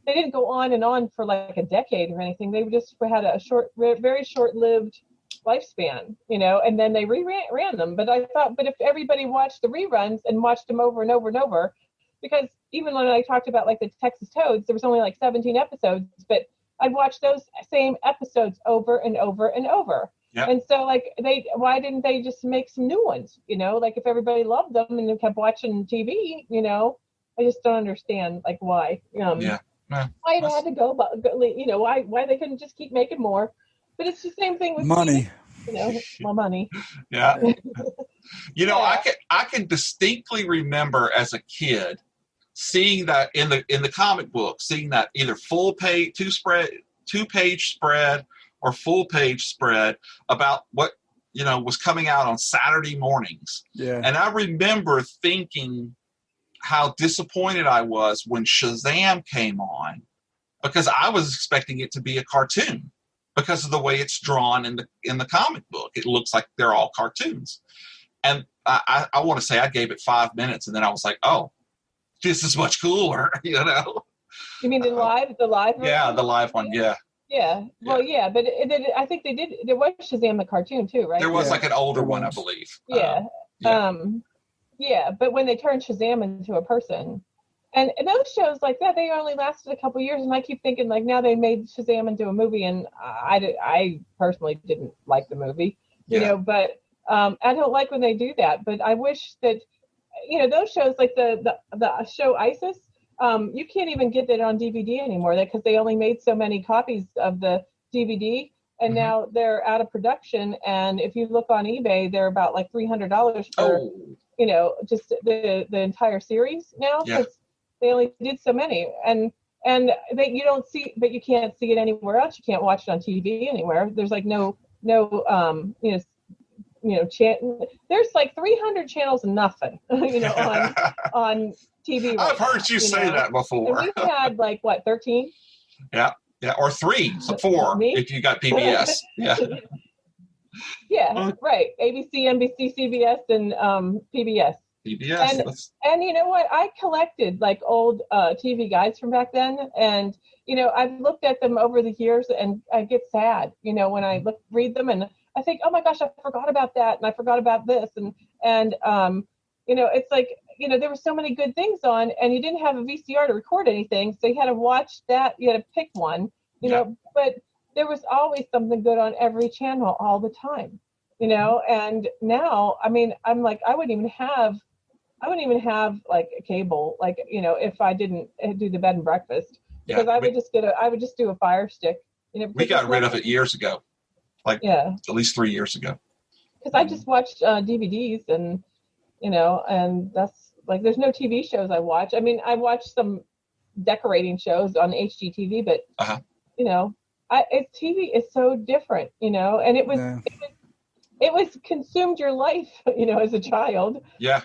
they didn't go on and on for like a decade or anything. They just had a very short-lived lifespan, and then they ran them. But I thought, if everybody watched the reruns and watched them over and over and over, because even when I talked about like the Texas Toads, there was only like 17 episodes, but I'd watch those same episodes over and over and over. Yep. And so like why didn't they just make some new ones? Like if everybody loved them and they kept watching TV, I just don't understand like why. Why it had to go, why they couldn't just keep making more. But it's the same thing with money. More money. Yeah. I can distinctly remember as a kid seeing that in the comic book, seeing that either full page, two page spread or full page spread about what was coming out on Saturday mornings. Yeah. And I remember thinking how disappointed I was when Shazam came on, because I was expecting it to be a cartoon. Because of the way it's drawn in the comic book. It looks like they're all cartoons. And I want to say I gave it 5 minutes, and then I was like, oh, this is much cooler, You mean the live version? Yeah, the live one, yeah. Yeah. Well, yeah, but I think they did. There was Shazam the cartoon too, right? There was like an older one, I believe. Yeah. Yeah, but when they turned Shazam into a person. And those shows like that, they only lasted a couple years, and I keep thinking like now they made Shazam into a movie, and I personally didn't like the movie, but I don't like when they do that. But I wish that those shows like the show ISIS, you can't even get that on DVD anymore because they only made so many copies of the DVD, and now they're out of production. And if you look on eBay, they're about like $300 for just the entire series now. Yeah. They only did so many, and you don't see, but you can't see it anywhere else. You can't watch it on TV anywhere. There's like no there's like 300 channels and nothing, on TV. I've heard you say that before. And we had like 13? Yeah, or 3, so 4 if you got PBS. Yeah. Yeah, right. ABC, NBC, CBS, and PBS. PBS. And you know what? I collected like old TV guides from back then, and I've looked at them over the years, and I get sad, when I read them, and I think, oh my gosh, I forgot about that, and I forgot about this, and it's like, there were so many good things on, and you didn't have a VCR to record anything, so you had to watch that. You had to pick one, but there was always something good on every channel all the time, and now, I mean, I'm like, I wouldn't even have like a cable, like, if I didn't do the bed and breakfast, because I would just do a Fire Stick. We got rid of it years ago, at least 3 years ago. Because I just watched DVDs, and and that's like, there's no TV shows I watch. I mean, I watch some decorating shows on HGTV, but TV is so different, and it was consumed your life, as a child. Yeah,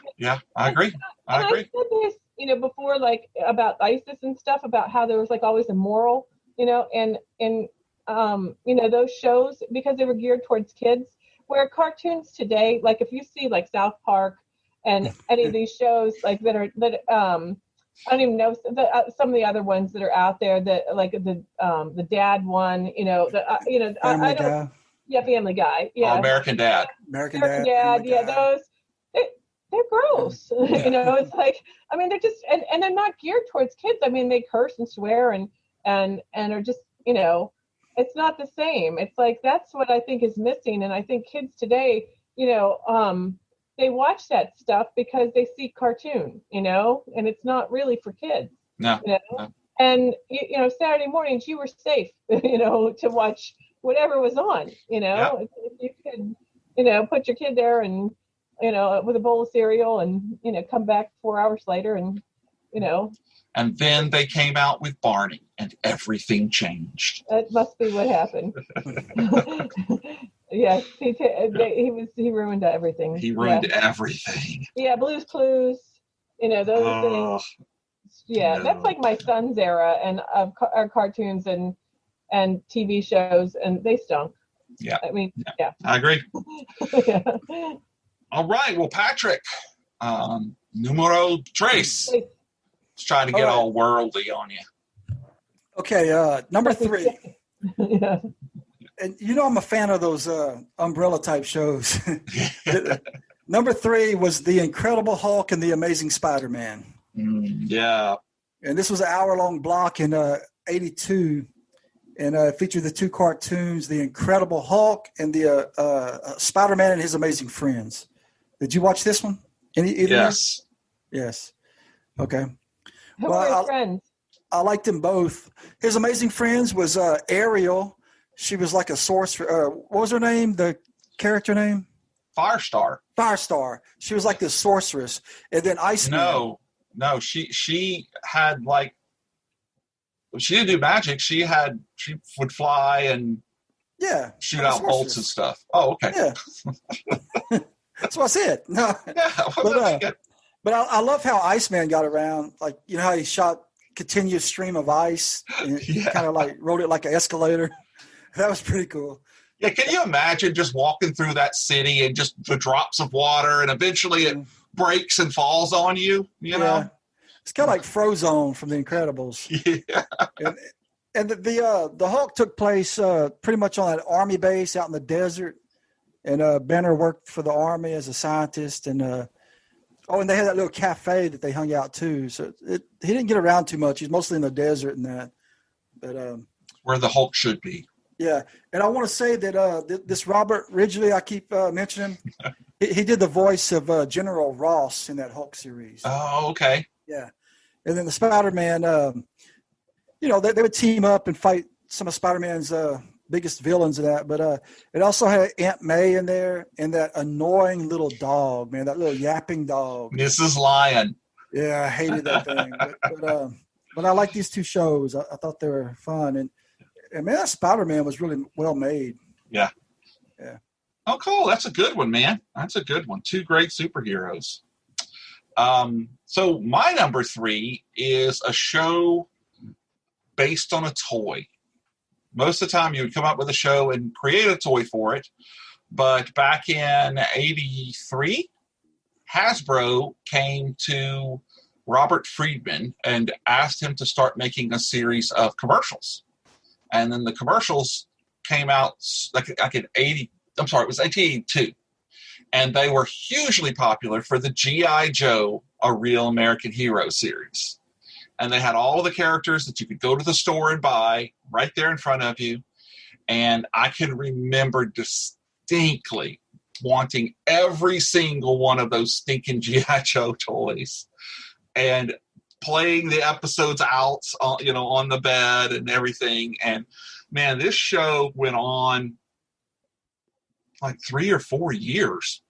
I agree. I agree. I said this, before, like, about ISIS and stuff, about how there was like always a moral, and those shows, because they were geared towards kids, where cartoons today, like if you see like South Park and any of these shows, like that I don't even know some of the other ones that are out there, that like the dad one, Family Guy. Yeah, Family Guy. Yeah. American Dad. American Dad. Yeah, those. They're gross. It's like, I mean, they're just, and they're not geared towards kids. I mean, they curse and swear and are just, it's not the same. It's like, that's what I think is missing. And I think kids today, they watch that stuff because they see cartoon, and it's not really for kids. No. No. And, Saturday mornings, you were safe, to watch whatever was on, If you could, put your kid there and, with a bowl of cereal and, come back 4 hours later and, And then they came out with Barney, and everything changed. That must be what happened. Yes, he ruined everything. He ruined everything. Yeah, Blue's Clues, those things. Yeah, that's like my son's era and of our cartoons and TV shows, and they stunk. Yeah. I mean, yeah. I agree. Yeah. All right. Well, Patrick, numero tres. Let's try to get all worldly on you. Okay, number 3. Yeah. And I'm a fan of those umbrella type shows. Number 3 was The Incredible Hulk and the Amazing Spider-Man. Yeah. And this was an hour-long block in 82, and featured the 2 cartoons, The Incredible Hulk and the Spider-Man and His Amazing Friends. Did you watch this one? Yes. Yes. Okay. Who were his friends? I liked them both. His Amazing Friends was Ariel. She was like a sorcerer. What was her name? The character name? Firestar. Firestar. She was like this sorceress. And then Iceman. No. She had like, she didn't do magic. She would fly and shoot out bolts and stuff. Oh, okay. Yeah. That's what I said. No. Yeah. But I love how Iceman got around. Like, how he shot continuous stream of ice and kind of like rode it like an escalator. That was pretty cool. Yeah, can you imagine just walking through that city and just the drops of water, and eventually it breaks and falls on you, know? It's kind of like Frozone from The Incredibles. Yeah. And the Hulk took place pretty much on an army base out in the desert. And Banner worked for the army as a scientist. And and they had that little cafe that they hung out too. So he didn't get around too much. He's mostly in the desert and that. But where the Hulk should be. Yeah, and I want to say that this Robert Ridgely, I keep mentioning, he did the voice of General Ross in that Hulk series. Oh, okay. Yeah, and then the Spider-Man, they would team up and fight some of Spider-Man's biggest villains of that. But it also had Aunt May in there and that annoying little dog, man, that little yapping dog. Mrs. Lion. Yeah, I hated that thing. But I like these two shows. I thought they were fun. And man, that Spider-Man was really well made. Yeah. Yeah. Oh, cool. That's a good one, man. That's a good one. Two great superheroes. So my number 3 is a show based on a toy. Most of the time you would come up with a show and create a toy for it. But back in 83, Hasbro came to Robert Friedman and asked him to start making a series of commercials. And then the commercials came out like in it was 1982. And they were hugely popular for the G.I. Joe, A Real American Hero series. And they had all of the characters that you could go to the store and buy right there in front of you. And I can remember distinctly wanting every single one of those stinking G.I. Joe toys and playing the episodes out, on the bed and everything. And man, this show went on like 3 or 4 years.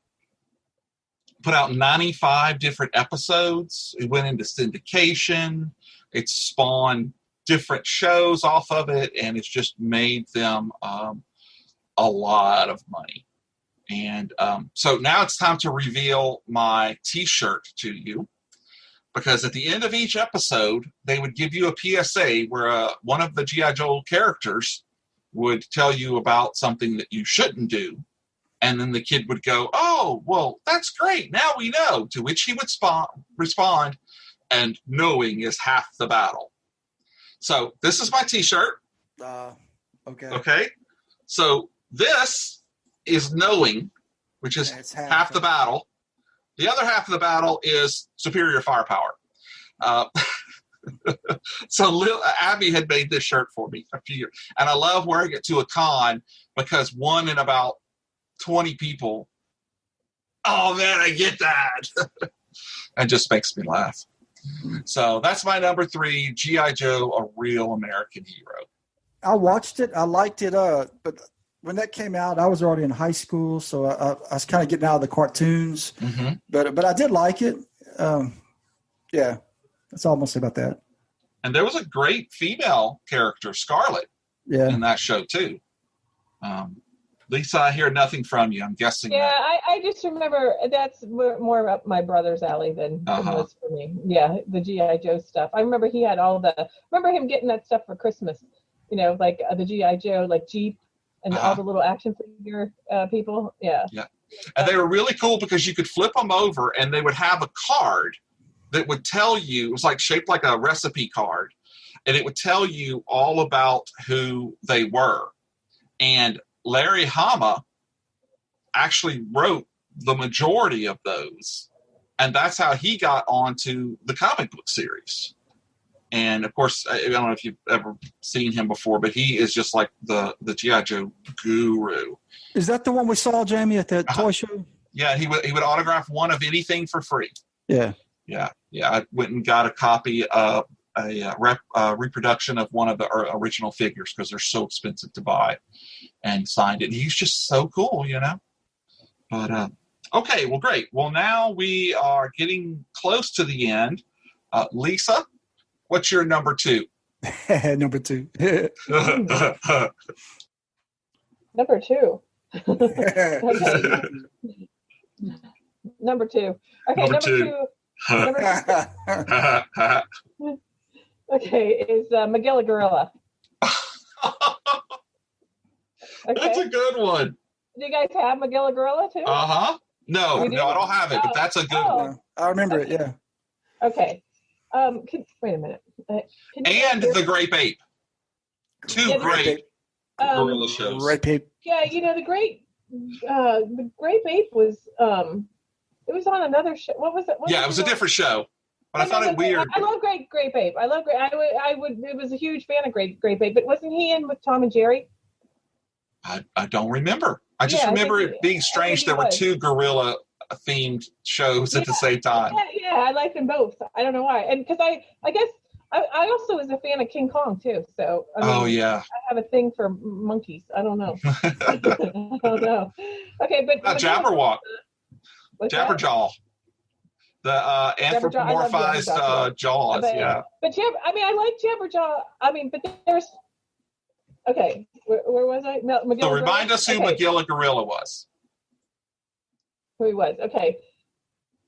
Put out 95 different episodes. It went into syndication. It spawned different shows off of it, and it's just made them a lot of money. And so now it's time to reveal my T-shirt to you, because at the end of each episode, they would give you a PSA where one of the G.I. Joe characters would tell you about something that you shouldn't do. And then the kid would go, "Oh, well, that's great. Now we know." To which he would respond, "And knowing is half the battle." So this is my T-shirt. Okay. Okay. So this is knowing, which is half the battle. The other half of the battle is superior firepower. So Abby had made this shirt for me a few years. And I love wearing it to a con because one in about 20 people, "Oh man, I get that." It just makes me laugh. So that's my number 3, G.I. Joe, A Real American Hero. I watched it. I liked it. But when that came out, I was already in high school, so I was kind of getting out of the cartoons. Mm-hmm. But I did like it. Yeah, that's all I'm gonna say about that. And there was a great female character, Scarlet, in that show too. Lisa, I hear nothing from you. I'm guessing. Yeah, I just remember that's more up my brother's alley than it was for me. Yeah, the G.I. Joe stuff. I remember he had remember him getting that stuff for Christmas, like the G.I. Joe, like Jeep and all the little action figure people. Yeah. Yeah. And they were really cool because you could flip them over and they would have a card that would tell you, it was like shaped like a recipe card, and it would tell you all about who they were. And Larry Hama actually wrote the majority of those, and that's how he got onto the comic book series. And of course, I don't know if you've ever seen him before, but he is just like the G.I. Joe guru. Is that the one we saw, Jamie, at that toy show? Yeah, he would autograph one of anything for free. Yeah. I went and got a copy of a reproduction of one of the original figures because they're so expensive to buy, and signed it. And he's just so cool, But okay, well, great. Well, now we are getting close to the end. Lisa, what's your number 2? Number 2. Number 2. Okay. Number 2. Okay, number 2. Okay, is Magilla Gorilla. Okay. That's a good one. Do you guys have Magilla Gorilla too? No, I don't have it, but that's a good one. I remember it, yeah. Okay. Wait a minute. And the Grape Ape. Two great gorilla shows. Grape Ape. Yeah, the Grape Ape was it was on another show. What was it? It was a different show. But I thought it weird. I love Grape Ape. I was a huge fan of Grape Ape, but wasn't he in with Tom and Jerry? I don't remember. I just remember it being strange there were 2 gorilla themed shows at the same time. Yeah, I liked them both. I don't know why. And because I guess I also was a fan of King Kong too. So I have a thing for monkeys. I don't know. I don't know. Okay, but Jabberwock, Jabberjaw, the anthropomorphized jaws. Yeah. But I like Jabberjaw. But there's. Okay, where was I? No, so remind us who Magilla Gorilla was. Who he was? Okay.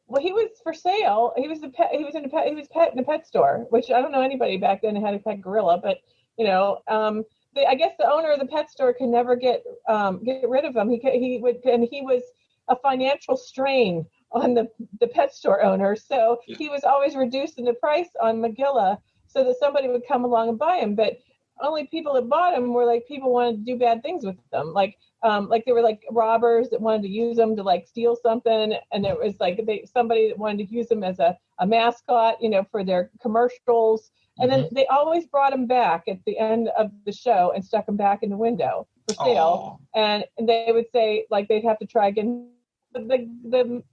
Well, he was for sale. He was pet in a pet store, which I don't know anybody back then who had a pet gorilla, but I guess the owner of the pet store could never get rid of him. He was a financial strain on the pet store owner, so he was always reducing the price on Magilla so that somebody would come along and buy him. But only people that bought him were like people wanted to do bad things with them, like they were like robbers that wanted to use them to like steal something, and it was like somebody that wanted to use them as a mascot, for their commercials, and then they always brought him back at the end of the show and stuck him back in the window for sale. And they would say like they'd have to try again. The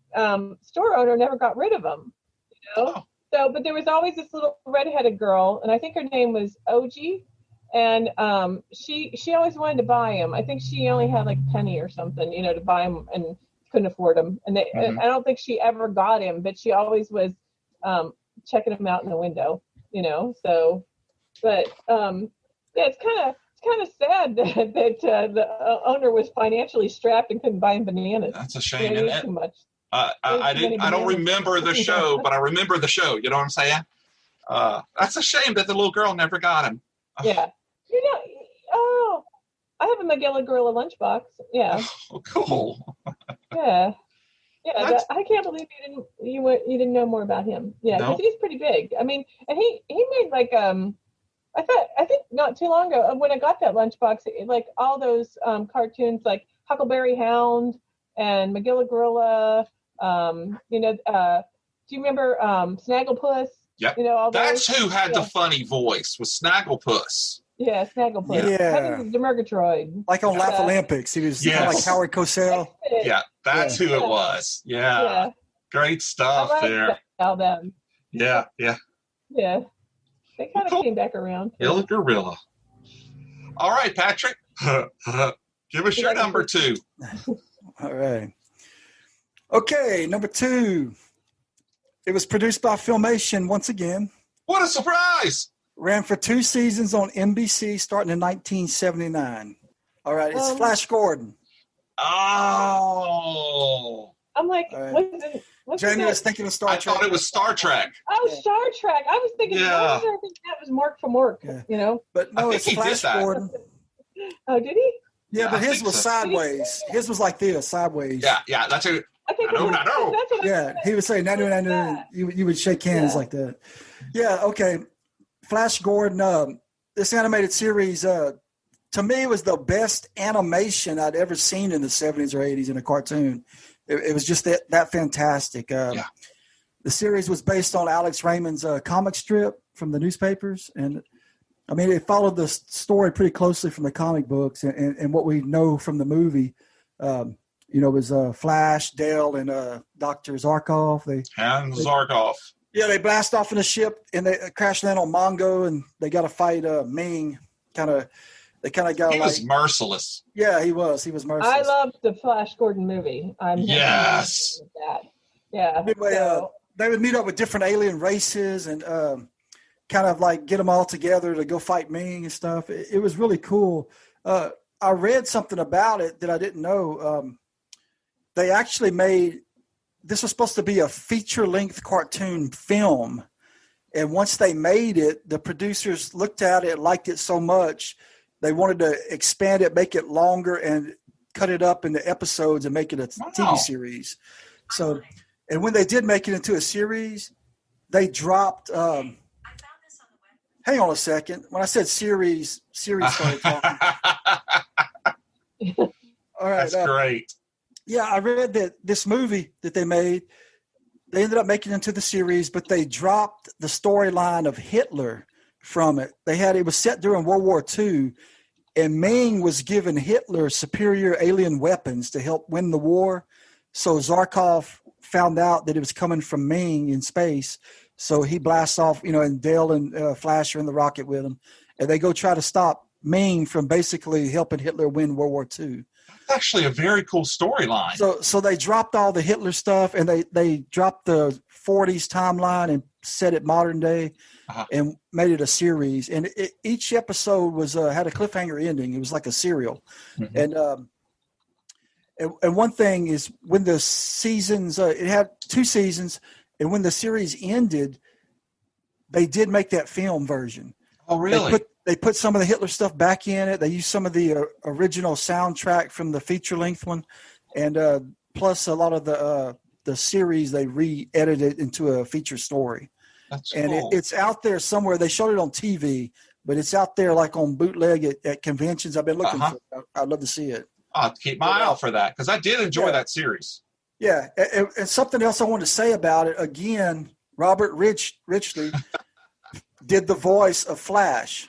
store owner never got rid of him, So, but there was always this little redheaded girl, and I think her name was OG. And she always wanted to buy him. I think she only had like a penny or something, to buy him, and couldn't afford him. And I don't think she ever got him, but she always was checking him out in the window, So, but it's kind of sad that the owner was financially strapped and couldn't buy him bananas. That's a shame. Too much. I don't remember the show, but I remember the show. You know what I'm saying? That's a shame that the little girl never got him. Yeah. I have a Magilla Gorilla lunchbox. Yeah. Oh, cool. Yeah. I can't believe you didn't know more about him. Yeah, because he's pretty big. And he made like I think not too long ago when I got that lunchbox, like all those cartoons like Huckleberry Hound and Magilla Gorilla. Do you remember Snagglepuss? Yep. All those. That's who had the funny voice, was Snagglepuss. Yeah, Snagglepuss. Yeah. Heaven the Murgatroyd. Like on Laugh Olympics. He was kind of like Howard Cosell. Yeah, that's who it was. Yeah. Great stuff there. Them. Yeah. Yeah. They kind of came back around. Magilla Gorilla. All right, Patrick. Give us your number 2. All right. Okay, number 2. It was produced by Filmation once again. What a surprise! Ran for 2 seasons on NBC starting in 1979. All right, it's Flash Gordon. Oh. I'm like, what's Jamie was thinking of Star Trek. I thought it was Star Trek. Oh, yeah. Star Trek. I was thinking, I think that was Mark from Work, But no, it's Flash Gordon. Oh, did he? Yeah, but his was sideways. His was like this, sideways. Yeah, that's it. I know. Yeah, he would say, no. You would shake hands like that. Yeah, okay. Flash Gordon, this animated series, to me, was the best animation I'd ever seen in the 70s or 80s in a cartoon. It was just that fantastic. The series was based on Alex Raymond's comic strip from the newspapers. And, it followed the story pretty closely from the comic books and what we know from the movie. Was Flash, Dale, and Dr. Zarkov. Zarkov. Yeah, they blast off in a ship and they crash land on Mongo, and they got to fight Ming. He was merciless. Yeah, he was merciless. I loved the Flash Gordon movie. Yes. That. Yeah. Anyway, they would meet up with different alien races and kind of like get them all together to go fight Ming and stuff. It was really cool. I read something about it that I didn't know. They actually this was supposed to be a feature-length cartoon film. And once they made it, the producers looked at it, liked it so much, they wanted to expand it, make it longer, and cut it up into episodes and make it a TV series. So, and when they did make it into a series, they dropped hang on a second. When I said series started talking. All right. That's great. Yeah, I read that this movie that they made, they ended up making it into the series, but they dropped the storyline of Hitler from it. It was set during World War II, and Ming was given Hitler superior alien weapons to help win the war. So Zarkov found out that it was coming from Ming in space. So he blasts off, and Dale and Flash are in the rocket with him. And they go try to stop Ming from basically helping Hitler win World War II. That's actually a very cool storyline. So they dropped all the Hitler stuff, and they dropped the 40s timeline and set it modern day and made it a series. And each episode was had a cliffhanger ending. It was like a serial. Mm-hmm. And one thing is when the seasons, it had 2 seasons, and when the series ended, they did make that film version. Oh, really? They put some of the Hitler stuff back in it. They used some of the original soundtrack from the feature-length one, and plus a lot of the series they re-edited into a feature story. That's and cool. It's out there somewhere. They showed it on TV, but it's out there like on bootleg at conventions. I've been looking for it. I'd love to see it. I'll keep my eye out for that because I did enjoy that series. Yeah, and something else I wanted to say about it, again, Robert Ridgely did the voice of Flash.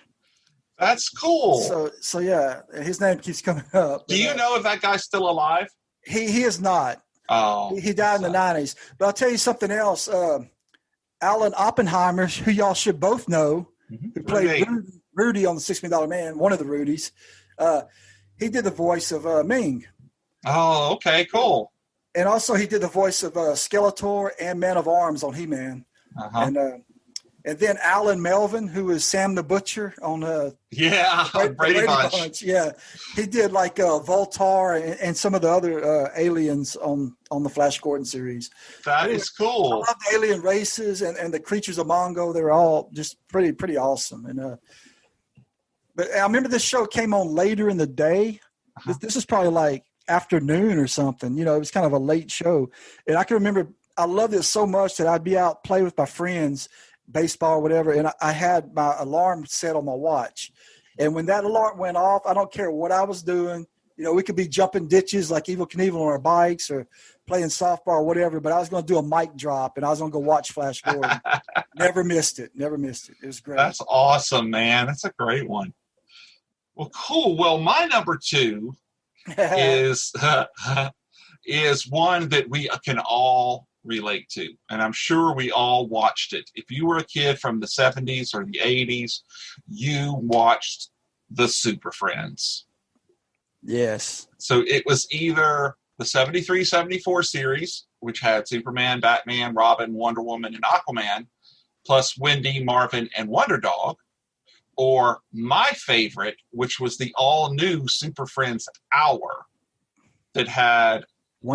That's cool. So yeah, his name keeps coming up. Do you know if that guy's still alive? He is not. Oh. He died in the 90s. But I'll tell you something else. Alan Oppenheimer, who y'all should both know, who played Rudy on the $6 Million Man, one of the Rudies, he did the voice of Ming. Oh, okay, cool. And also he did the voice of Skeletor and Man of Arms on He-Man. And then Alan Melvin, who is Sam the Butcher on Brady Bunch. Yeah, he did like Voltar and some of the other aliens on the Flash Gordon series. That is cool. I love the alien races and the creatures of Mongo. They're all just pretty awesome. And but I remember this show came on later in the day. This is probably like afternoon or something. It was kind of a late show. And I can remember I loved it so much that I'd be out play with my friends, baseball or whatever, and I had my alarm set on my watch. And when that alarm went off, I don't care what I was doing. We could be jumping ditches like Evel Knievel on our bikes or playing softball or whatever, but I was going to do a mic drop and I was going to go watch Flash Gordon. Never missed it. It was great. That's awesome, man. That's a great one. Well, cool. Well, my number 2 is one that we can all relate to, and I'm sure we all watched it. If you were a kid from the 70s or the 80s, you watched the Super Friends. Yes. So it was either the 73-74 series, which had Superman, Batman, Robin, Wonder Woman, and Aquaman, plus Wendy, Marvin, and Wonder Dog, or my favorite, which was the all-new Super Friends Hour that had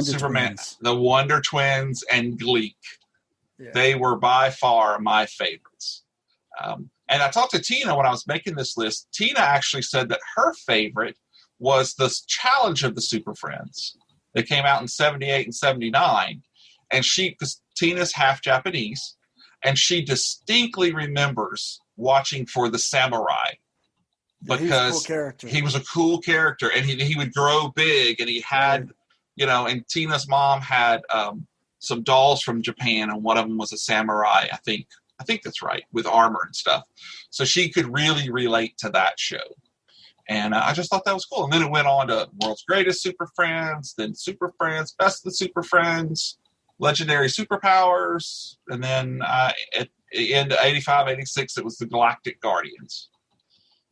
Superman, the Wonder Twins, and Gleek. Yeah. They were by far my favorites. And I talked to Tina when I was making this list. Tina actually said that her favorite was the Challenge of the Super Friends. They came out in 78 and 79. And because Tina's half Japanese, and she distinctly remembers watching for the samurai. Because he was a cool character, and he would grow big, and he had... and Tina's mom had some dolls from Japan, and one of them was a samurai, I think that's right, with armor and stuff. So she could really relate to that show. And I just thought that was cool. And then it went on to World's Greatest Super Friends, then Super Friends, Best of the Super Friends, Legendary Superpowers, and then at the end of 85, 86, it was the Galactic Guardians.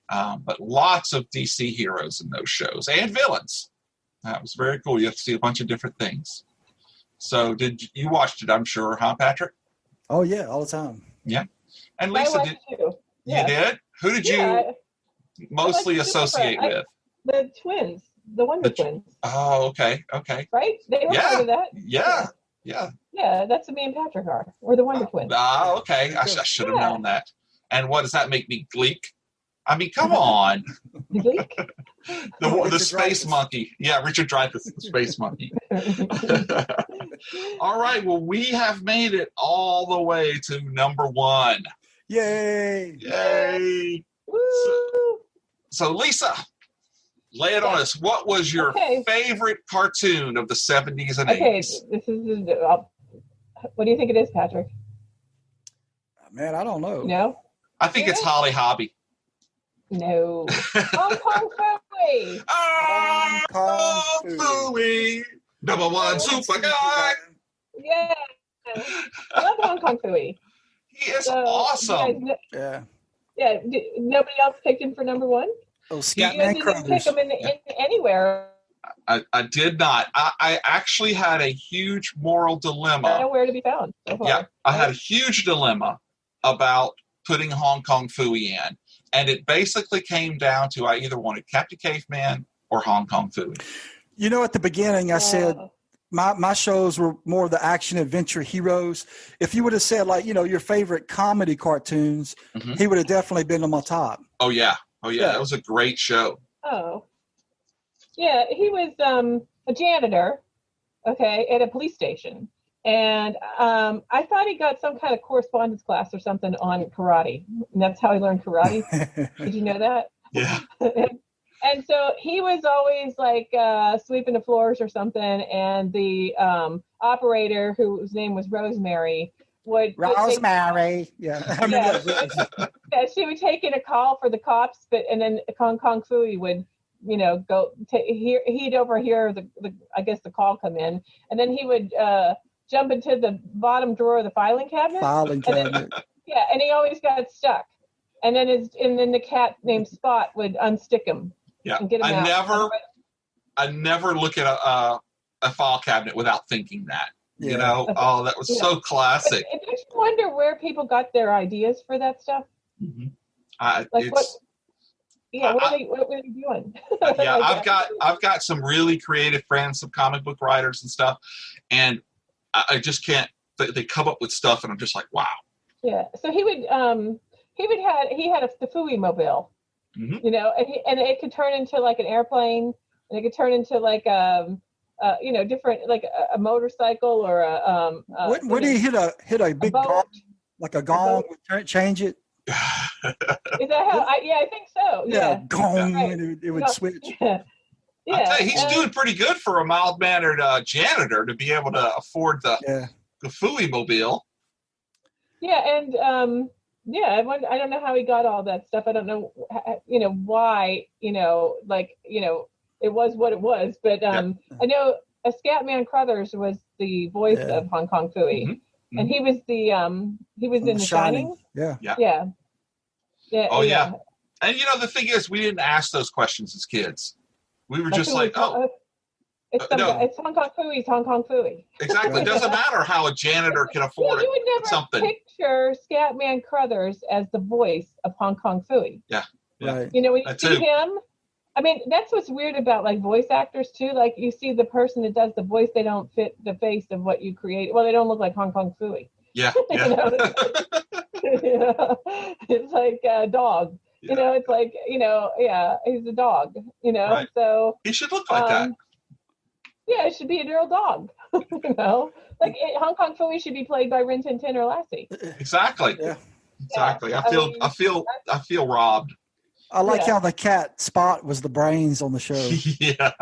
But lots of DC heroes in those shows, and villains. That was very cool. You have to see a bunch of different things. So you watched it, I'm sure, huh, Patrick? Oh, yeah, all the time. Yeah. And Lisa, you did? Who did you mostly associate with? The twins, the Wonder Twins. Oh, okay. Right? They were part of that. Yeah. Yeah, that's who me and Patrick are. We're the Wonder Twins. Oh, okay. I should have known that. And what does that make me, Gleek? I mean, come on. Gleek? The space monkey. Yeah, Richard Dreyfuss, the space monkey. All right, well, we have made it all the way to number 1. Yay! So Lisa, lay it on us. What was your favorite cartoon of the 70s and 80s? Okay, this is what do you think it is, Patrick? Man, I don't know. No? I think it's Holly Hobby. No. Hong Kong Phooey. Hong Kong Phooey. #1 super guy. Yeah. I love Hong Kong Phooey. He is So, awesome. Yeah. Yeah. Nobody else picked him for number one? Oh, You Scatman guys didn't pick Crothers. him in anywhere. I did not. I actually had a huge moral dilemma. Nowhere to be found so far. Yeah, I had a huge dilemma about putting Hong Kong Phooey in. And it basically came down to I either wanted Captain Caveman or Hong Kong Phooey. You know, at the beginning, I said my shows were more the action adventure heroes. If you would have said, like, you know, your favorite comedy cartoons, he would have definitely been on my top. Oh, yeah. That was a great show. Oh. Yeah, he was a janitor, okay, at a police station. And I thought he got some kind of correspondence class or something on karate. And that's how he learned karate. Did you know that? Yeah. And so he was always like sweeping the floors or something. And the operator, whose name was Rosemary, would she would take in a call for the cops, and then Hong Kong Phooey would, you know, go he'd overhear the the call come in, and then he would jump into the bottom drawer of the filing cabinet. And he always got stuck. And then the cat named Spot would unstick him. Yeah. And get him out. I never look at a file cabinet without thinking that. Yeah. You know, that was so classic. It makes you wonder where people got their ideas for that stuff. Mm-hmm. What were they doing? I've got some really creative friends, some comic book writers and stuff, and I just can't. They come up with stuff, and I'm just like, wow. Yeah. So he had the Phooey mobile, you know, and it could turn into like an airplane, and it could turn into like different, like a motorcycle or a. Would he hit a big gong, like a gong? Would change it? Is that how? I think so. Yeah, gong, and it would switch. Yeah. I'll tell you, he's doing pretty good for a mild-mannered janitor to be able to afford the Phooey mobile. Yeah, and I don't know how he got all that stuff. I don't know, why, it was what it was. But I know Scatman Crothers was the voice of Hong Kong Phooey. Mm-hmm. And he was in The Shining. Yeah. Oh, yeah. And, the thing is, we didn't ask those questions as kids. We were just like, it's Hong Kong Phooey's Hong Kong Phooey. Exactly. It doesn't matter how a janitor can afford you would never picture Scatman Crothers as the voice of Hong Kong Phooey. Yeah. Right. When you see him, I mean, that's what's weird about like voice actors too. Like you see the person that does the voice, they don't fit the face of what you create. Well, they don't look like Hong Kong Phooey. Yeah. It's like a dog. Yeah. It's like, he's a dog, right. So he should look like that. Yeah, it should be a real dog, like Hong Kong Phooey should be played by Rin Tin Tin or Lassie. Exactly. Yeah. Exactly. Yeah. I feel robbed. I like how the cat Spot was the brains on the show. Yeah.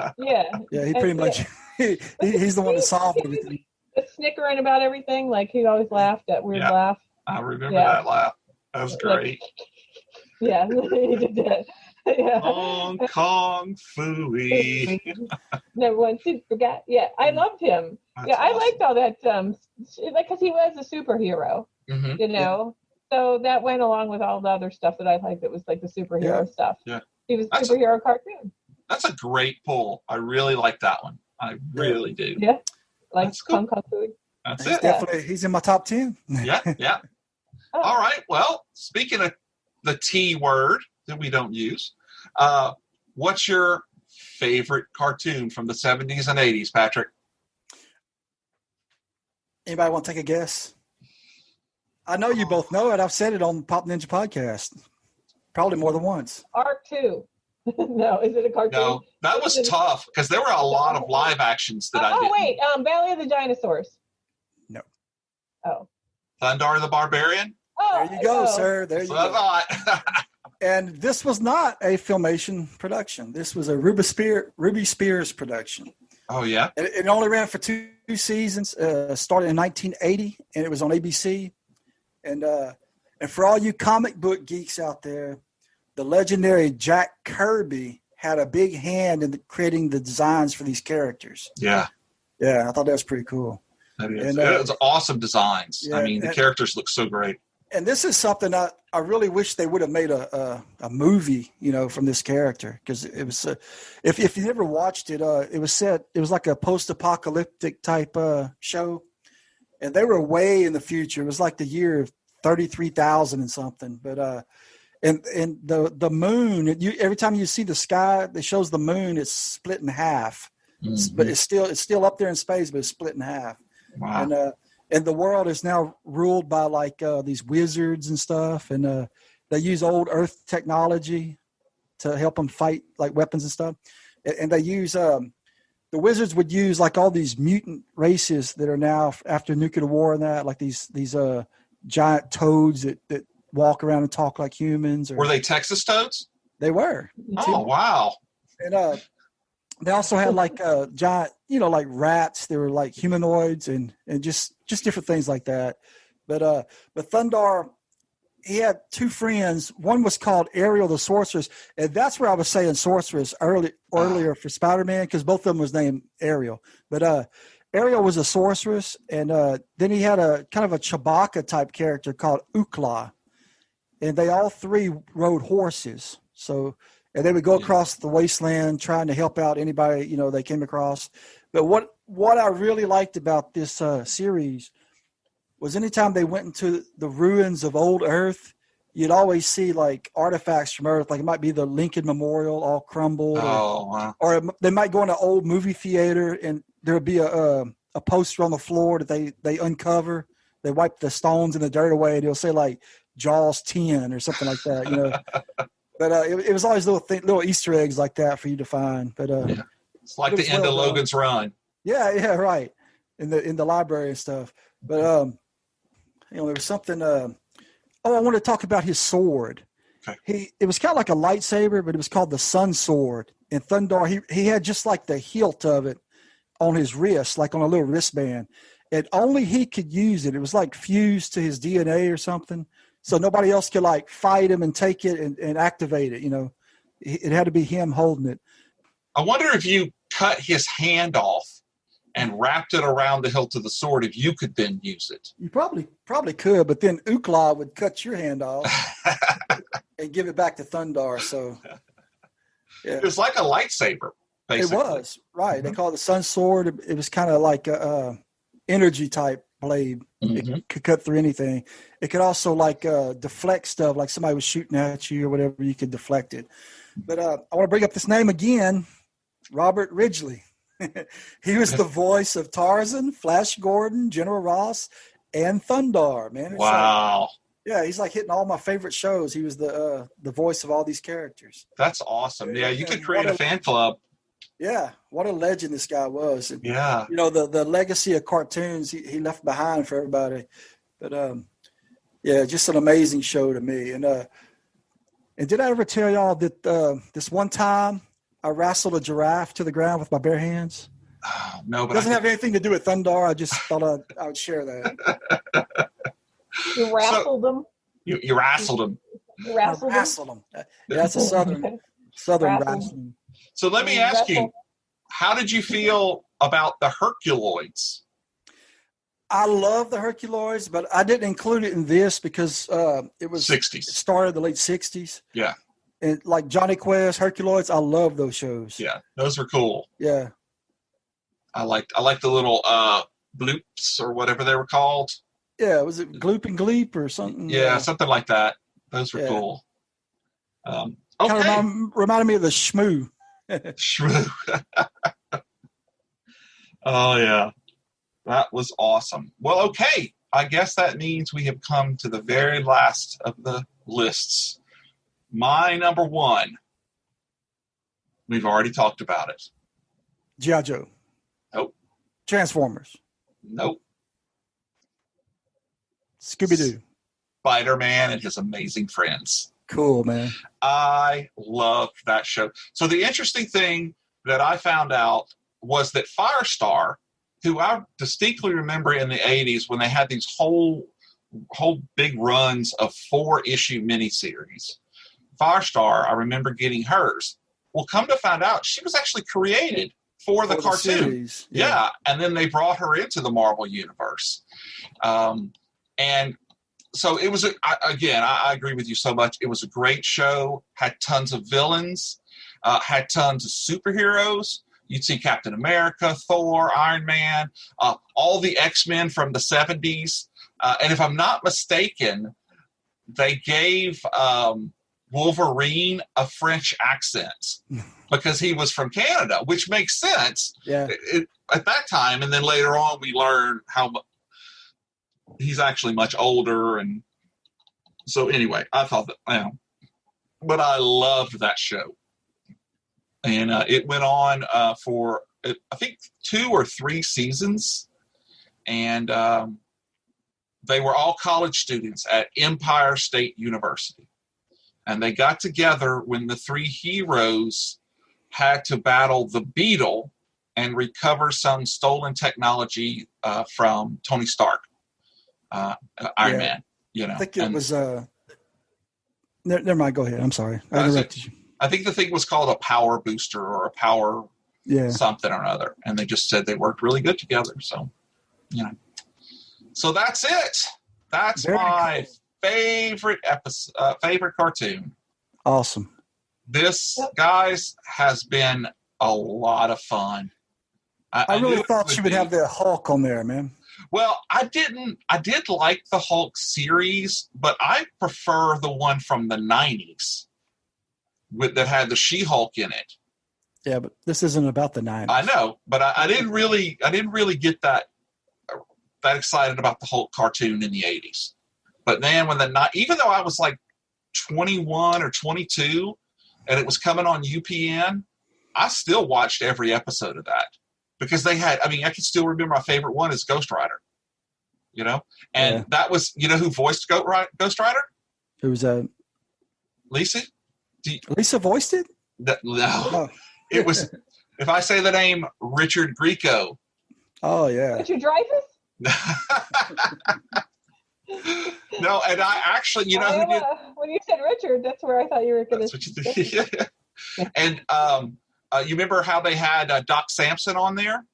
He pretty much, he's the one that solved everything. Snickering about everything. Like he always laughed, that weird laugh. I remember that laugh. That was great. Yeah, he did that. Yeah. Hong Kong Phooey. Never once forgot. Yeah, I loved him. That's I awesome. liked all that, because he was a superhero, So that went along with all the other stuff that I liked that was like the superhero stuff. Yeah. He was a superhero cartoon. That's a great pull. I really like that one. I really do. Yeah. Like Hong Kong Phooey. That's it. Definitely, he's in my top 10. Yeah. Oh. All right. Well, speaking of the T word that we don't use, what's your favorite cartoon from the 70s and 80s, Patrick? Anybody want to take a guess? I know you both know it. I've said it on Pop Ninja Podcast probably more than once. Arc 2. No, is it a cartoon? No, that was tough because there were a lot of live actions that I didn't. Oh, wait. Valley of the Dinosaurs. No. Oh. Thundar the Barbarian? Oh, there you go, sir. There you go. I thought. And this was not a Filmation production. This was a Ruby Spears production. Oh, yeah? It only ran for 2 seasons, started in 1980, and it was on ABC. And for all you comic book geeks out there, the legendary Jack Kirby had a big hand in creating the designs for these characters. Yeah. Yeah, I thought that was pretty cool. It was awesome designs. Yeah, I mean, the characters look so great. And this is something I really wish they would have made a movie, from this character, because it was if you never watched it, it was like a post-apocalyptic type show, and they were way in the future. It was like the year 33,000 and something, but and the moon. Every time you see the sky, it shows the moon. It's split in half, but it's still up there in space, but it's split in half. Wow. And the world is now ruled by like these wizards and stuff, and they use old Earth technology to help them fight like weapons and stuff. And they use the wizards would use like all these mutant races that are now after nuclear war and that, like these giant toads that walk around and talk like humans. Were they Texas toads? They were. Oh, wow. And they also had like giant, like rats. They were like humanoids and just different things like that. But Thundar, he had two friends. One was called Ariel the Sorceress, and that's where I was saying sorceress earlier for Spider-Man, because both of them was named Ariel. But Ariel was a sorceress, and then he had a kind of a Chewbacca type character called Ukla, and they all three rode horses. And they would go across the wasteland trying to help out anybody, they came across. But what I really liked about this series was anytime they went into the ruins of old Earth, you'd always see like artifacts from Earth. Like it might be the Lincoln Memorial all crumbled. Or they might go in an old movie theater and there would be a poster on the floor that they uncover. They wipe the stones and the dirt away. And it'll say like Jaws 10 or something like that, But it was always little Easter eggs like that for you to find. But it's like the end of Logan's Run. Yeah, right. In the library and stuff. But there was something. I want to talk about his sword. Okay. It was kind of like a lightsaber, but it was called the Sun Sword. And Thundar, he had just like the hilt of it on his wrist, like on a little wristband, and only he could use it. It was like fused to his DNA or something. So nobody else could like fight him and take it and activate it. It had to be him holding it. I wonder if you cut his hand off and wrapped it around the hilt of the sword, if you could then use it. You probably could, but then Ukla would cut your hand off and give it back to Thundar. So yeah. It was like a lightsaber, basically. It was, right. They call it the Sun Sword. It was kind of like a energy type blade. It could cut through anything. It could also like deflect stuff, like somebody was shooting at you or whatever, you could deflect it. But I want to bring up this name again, Robert Ridgely. He was the voice of Tarzan, Flash Gordon, General Ross, and Thundar, man. It's wow. He's like hitting all my favorite shows. He was the voice of all these characters. That's awesome. Yeah, you could create a fan club. Yeah, what a legend this guy was. And, yeah. The legacy of cartoons he left behind for everybody. But, just an amazing show to me. And did I ever tell y'all that this one time I wrestled a giraffe to the ground with my bare hands? Oh, no, but it doesn't have anything to do with Thundar. I just thought I would share that. You wrestled them? You wrestled them. You wrestled them? Yeah, that's a southern wrestling. So let me ask you, how did you feel about the Herculoids? I love the Herculoids, but I didn't include it in this because it was 60s. It started in the late 60s. Yeah. And like Johnny Quest, Herculoids, I love those shows. Yeah, those were cool. Yeah. I liked the little bloops or whatever they were called. Yeah, was it Gloop and Gleep or something? Yeah, something like that. Those were cool. Okay. Kind of reminded me of the Shmoo. Shmoo. Oh, yeah. That was awesome. Well, okay. I guess that means we have come to the very last of the lists. My number one. We've already talked about it. G.I. Joe. Nope. Transformers. Nope. Scooby-Doo. Spider-Man and his amazing friends. Cool, man. I loved that show. So the interesting thing that I found out was that Firestar, who I distinctly remember in the 80s when they had these whole big runs of 4-issue miniseries. Firestar, I remember getting hers. Well, come to find out, she was actually created for the cartoon. Yeah, and then they brought her into the Marvel Universe. And So it was, I agree with you so much. It was a great show, had tons of villains, had tons of superheroes. You'd see Captain America, Thor, Iron Man, all the X-Men from the 70s. And if I'm not mistaken, they gave Wolverine a French accent because he was from Canada, which makes sense at that time. And then later on, we learned how he's actually much older. And so anyway, I thought that, but I loved that show. And it went on for, I think, 2 or 3 seasons. And they were all college students at Empire State University. And they got together when the 3 heroes had to battle the Beetle and recover some stolen technology from Tony Stark, Iron Man. I think it was... Never mind, go ahead. I'm sorry. I interrupted you. I think the thing was called a power booster or a power something or another. And they just said they worked really good together. So, So that's it. That's my favorite episode, favorite cartoon. Awesome. This, guys, has been a lot of fun. I really thought you would have the Hulk on there, man. Well, I didn't. I did like the Hulk series, but I prefer the one from the 90s that had the She-Hulk in it. Yeah, but this isn't about the 90s. I know, but I didn't really get that excited about the Hulk cartoon in the 80s. But then even though I was like 21 or 22 and it was coming on UPN, I still watched every episode of that because they had, I can still remember my favorite one is Ghost Rider, and that was, who voiced Ghost Rider? Who was Lisa? Lisa voiced it? No. Oh. It was, if I say the name, Richard Grieco. Oh, yeah. Richard Dreyfuss? No, and I actually, who did... When you said Richard, that's where I thought you were going to... That's what you did. And you remember how they had Doc Samson on there?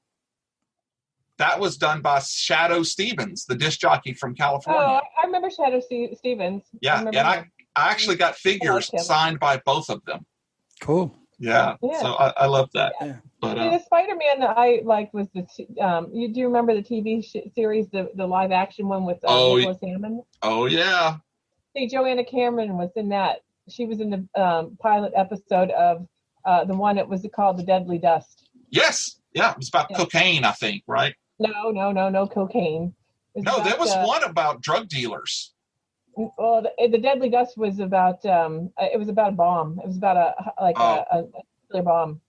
That was done by Shadow Stevens, the disc jockey from California. Oh, I remember Shadow Stevens. Yeah, and I actually got figures signed by both of them. Cool. Yeah. So I love that. Yeah. But the Spider-Man that I liked was do you remember the TV series, the live action one with Nicholas Hammond? Oh yeah. See, Joanna Cameron was in that. She was in the pilot episode of the one that was called The Deadly Dust. Yes. Yeah. It was about cocaine, I think, right? No cocaine. There was one about drug dealers. Well, the Deadly Dust was about it was about a bomb. It was about a nuclear bomb.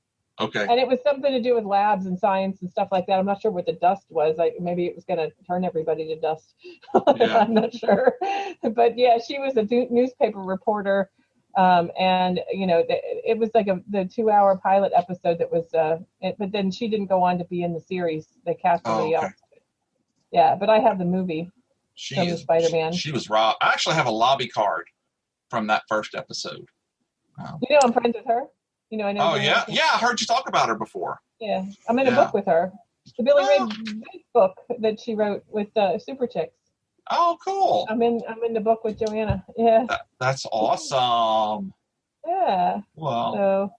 Okay. And it was something to do with labs and science and stuff like that. I'm not sure what the dust was. Maybe it was going to turn everybody to dust. Yeah. I'm not sure. But yeah, she was a newspaper reporter. And it was like the 2-hour pilot episode that was, but then she didn't go on to be in the series. They cast somebody else. Yeah, but I have the movie. Spider-Man. She was raw. I actually have a lobby card from that first episode. I'm friends with her. I know. Oh yeah, I heard you talk about her before. Yeah, I'm in a book with her. The Billy Ray book that she wrote with Super Chicks. Oh, cool. I'm in the book with Joanna. Yeah. That's awesome. Yeah. Wow.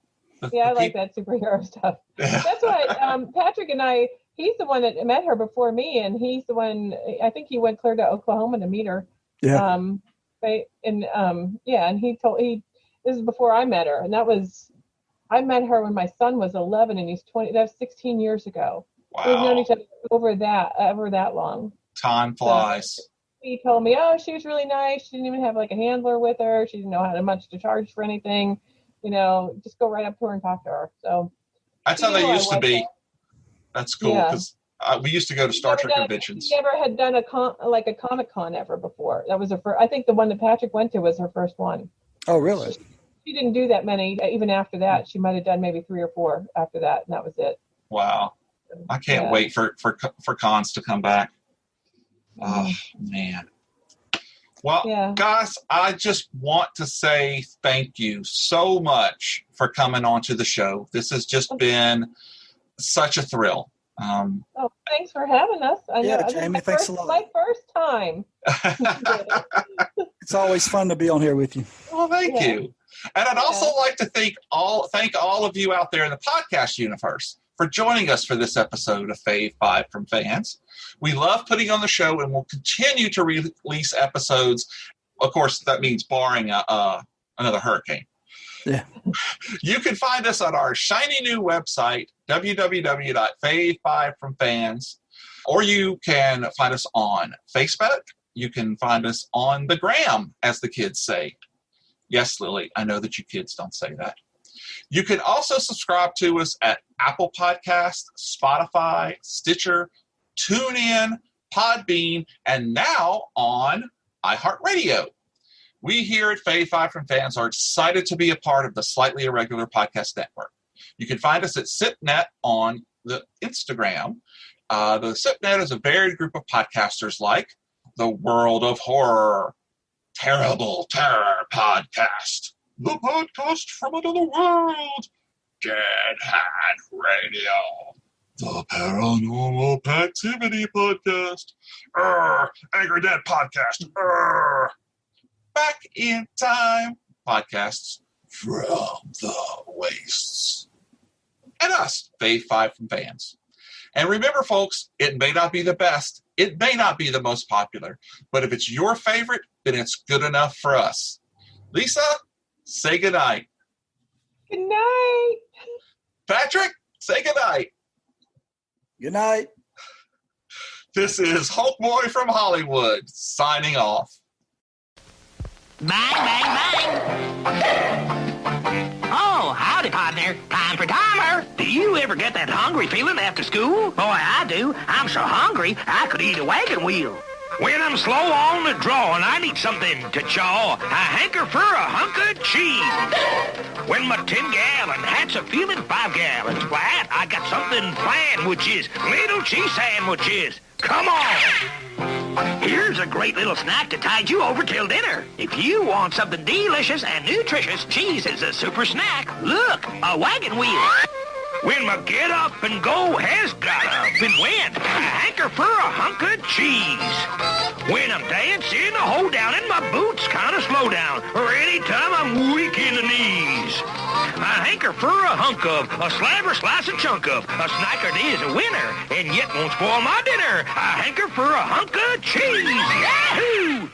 So I like that superhero stuff. That's why Patrick and I. He's the one that met her before me, and he's the one. I think he went clear to Oklahoma to meet her. Yeah. And this is before I met her, and I met her when my son was 11 and he's 20. That was 16 years ago. Wow. We've known each other over that long. Time flies. So he told me, she was really nice. She didn't even have like a handler with her. She didn't know how much to charge for anything. Just go right up to her and talk to her. So that's how they used to be. That's cool because we used to go to Star Trek conventions. She never had done a Comic Con ever before. That was her first. I think the one that Patrick went to was her first one. Oh, really? She didn't do that many. Even after that, she might have done maybe 3 or 4 after that, and that was it. Wow, I can't wait for cons to come back. Oh man. Well, guys, I just want to say thank you so much for coming on to the show. This has just been such a thrill. Thanks for having us. I know, Jamie, thanks a lot. My first time. It's always fun to be on here with you. Well, thank you. And I'd also like to thank all of you out there in the podcast universe for joining us for this episode of Fave Five From Fans. We love putting on the show, and we'll continue to release episodes. Of course, that means barring another hurricane. Yeah. You can find us on our shiny new website, www.favefivefromfans, or you can find us on Facebook. You can find us on the gram, as the kids say. Yes, Lily, I know that you kids don't say that. You can also subscribe to us at Apple Podcasts, Spotify, Stitcher, TuneIn, Podbean, and now on iHeartRadio. We here at Fave Five From Fans are excited to be a part of the Slightly Irregular Podcast Network. You can find us at SIPNet on the Instagram. The SIPNet is a varied group of podcasters like The World of Horror, Terrible Terror Podcast, The Podcast from Another World, Dead Hand Radio, The Paranormal Activity Podcast, Angry Dead Podcast, Back in Time podcasts from the wastes, and us, Fave Five From Fans. And remember, folks, it may not be the best, it may not be the most popular, but if it's your favorite, then it's good enough for us. Lisa, say goodnight. Good night. Patrick, say goodnight. Good night. This is Hulk Boy from Hollywood signing off. Bang, bang, bang. Oh, howdy, partner. Time for timer. Do you ever get that hungry feeling after school? Boy, I do. I'm so hungry, I could eat a wagon wheel. When I'm slow on the draw and I need something to chaw, I hanker for a hunk of cheese. When my 10-gallon hat's a feeling 5 gallons flat, I got something planned, which is little cheese sandwiches. Come on! Here's a great little snack to tide you over till dinner. If you want something delicious and nutritious, cheese is a super snack. Look, a wagon wheel. When my get up and go has got up and went, I hanker for a hunk of cheese. When I'm dancing, I hold down and my boots kind of slow down, or anytime I'm weak in the knees. I hanker for a hunk of, a slab or slice and chunk of, a snack that is a winner, and yet won't spoil my dinner. I hanker for a hunk of cheese. Yahoo!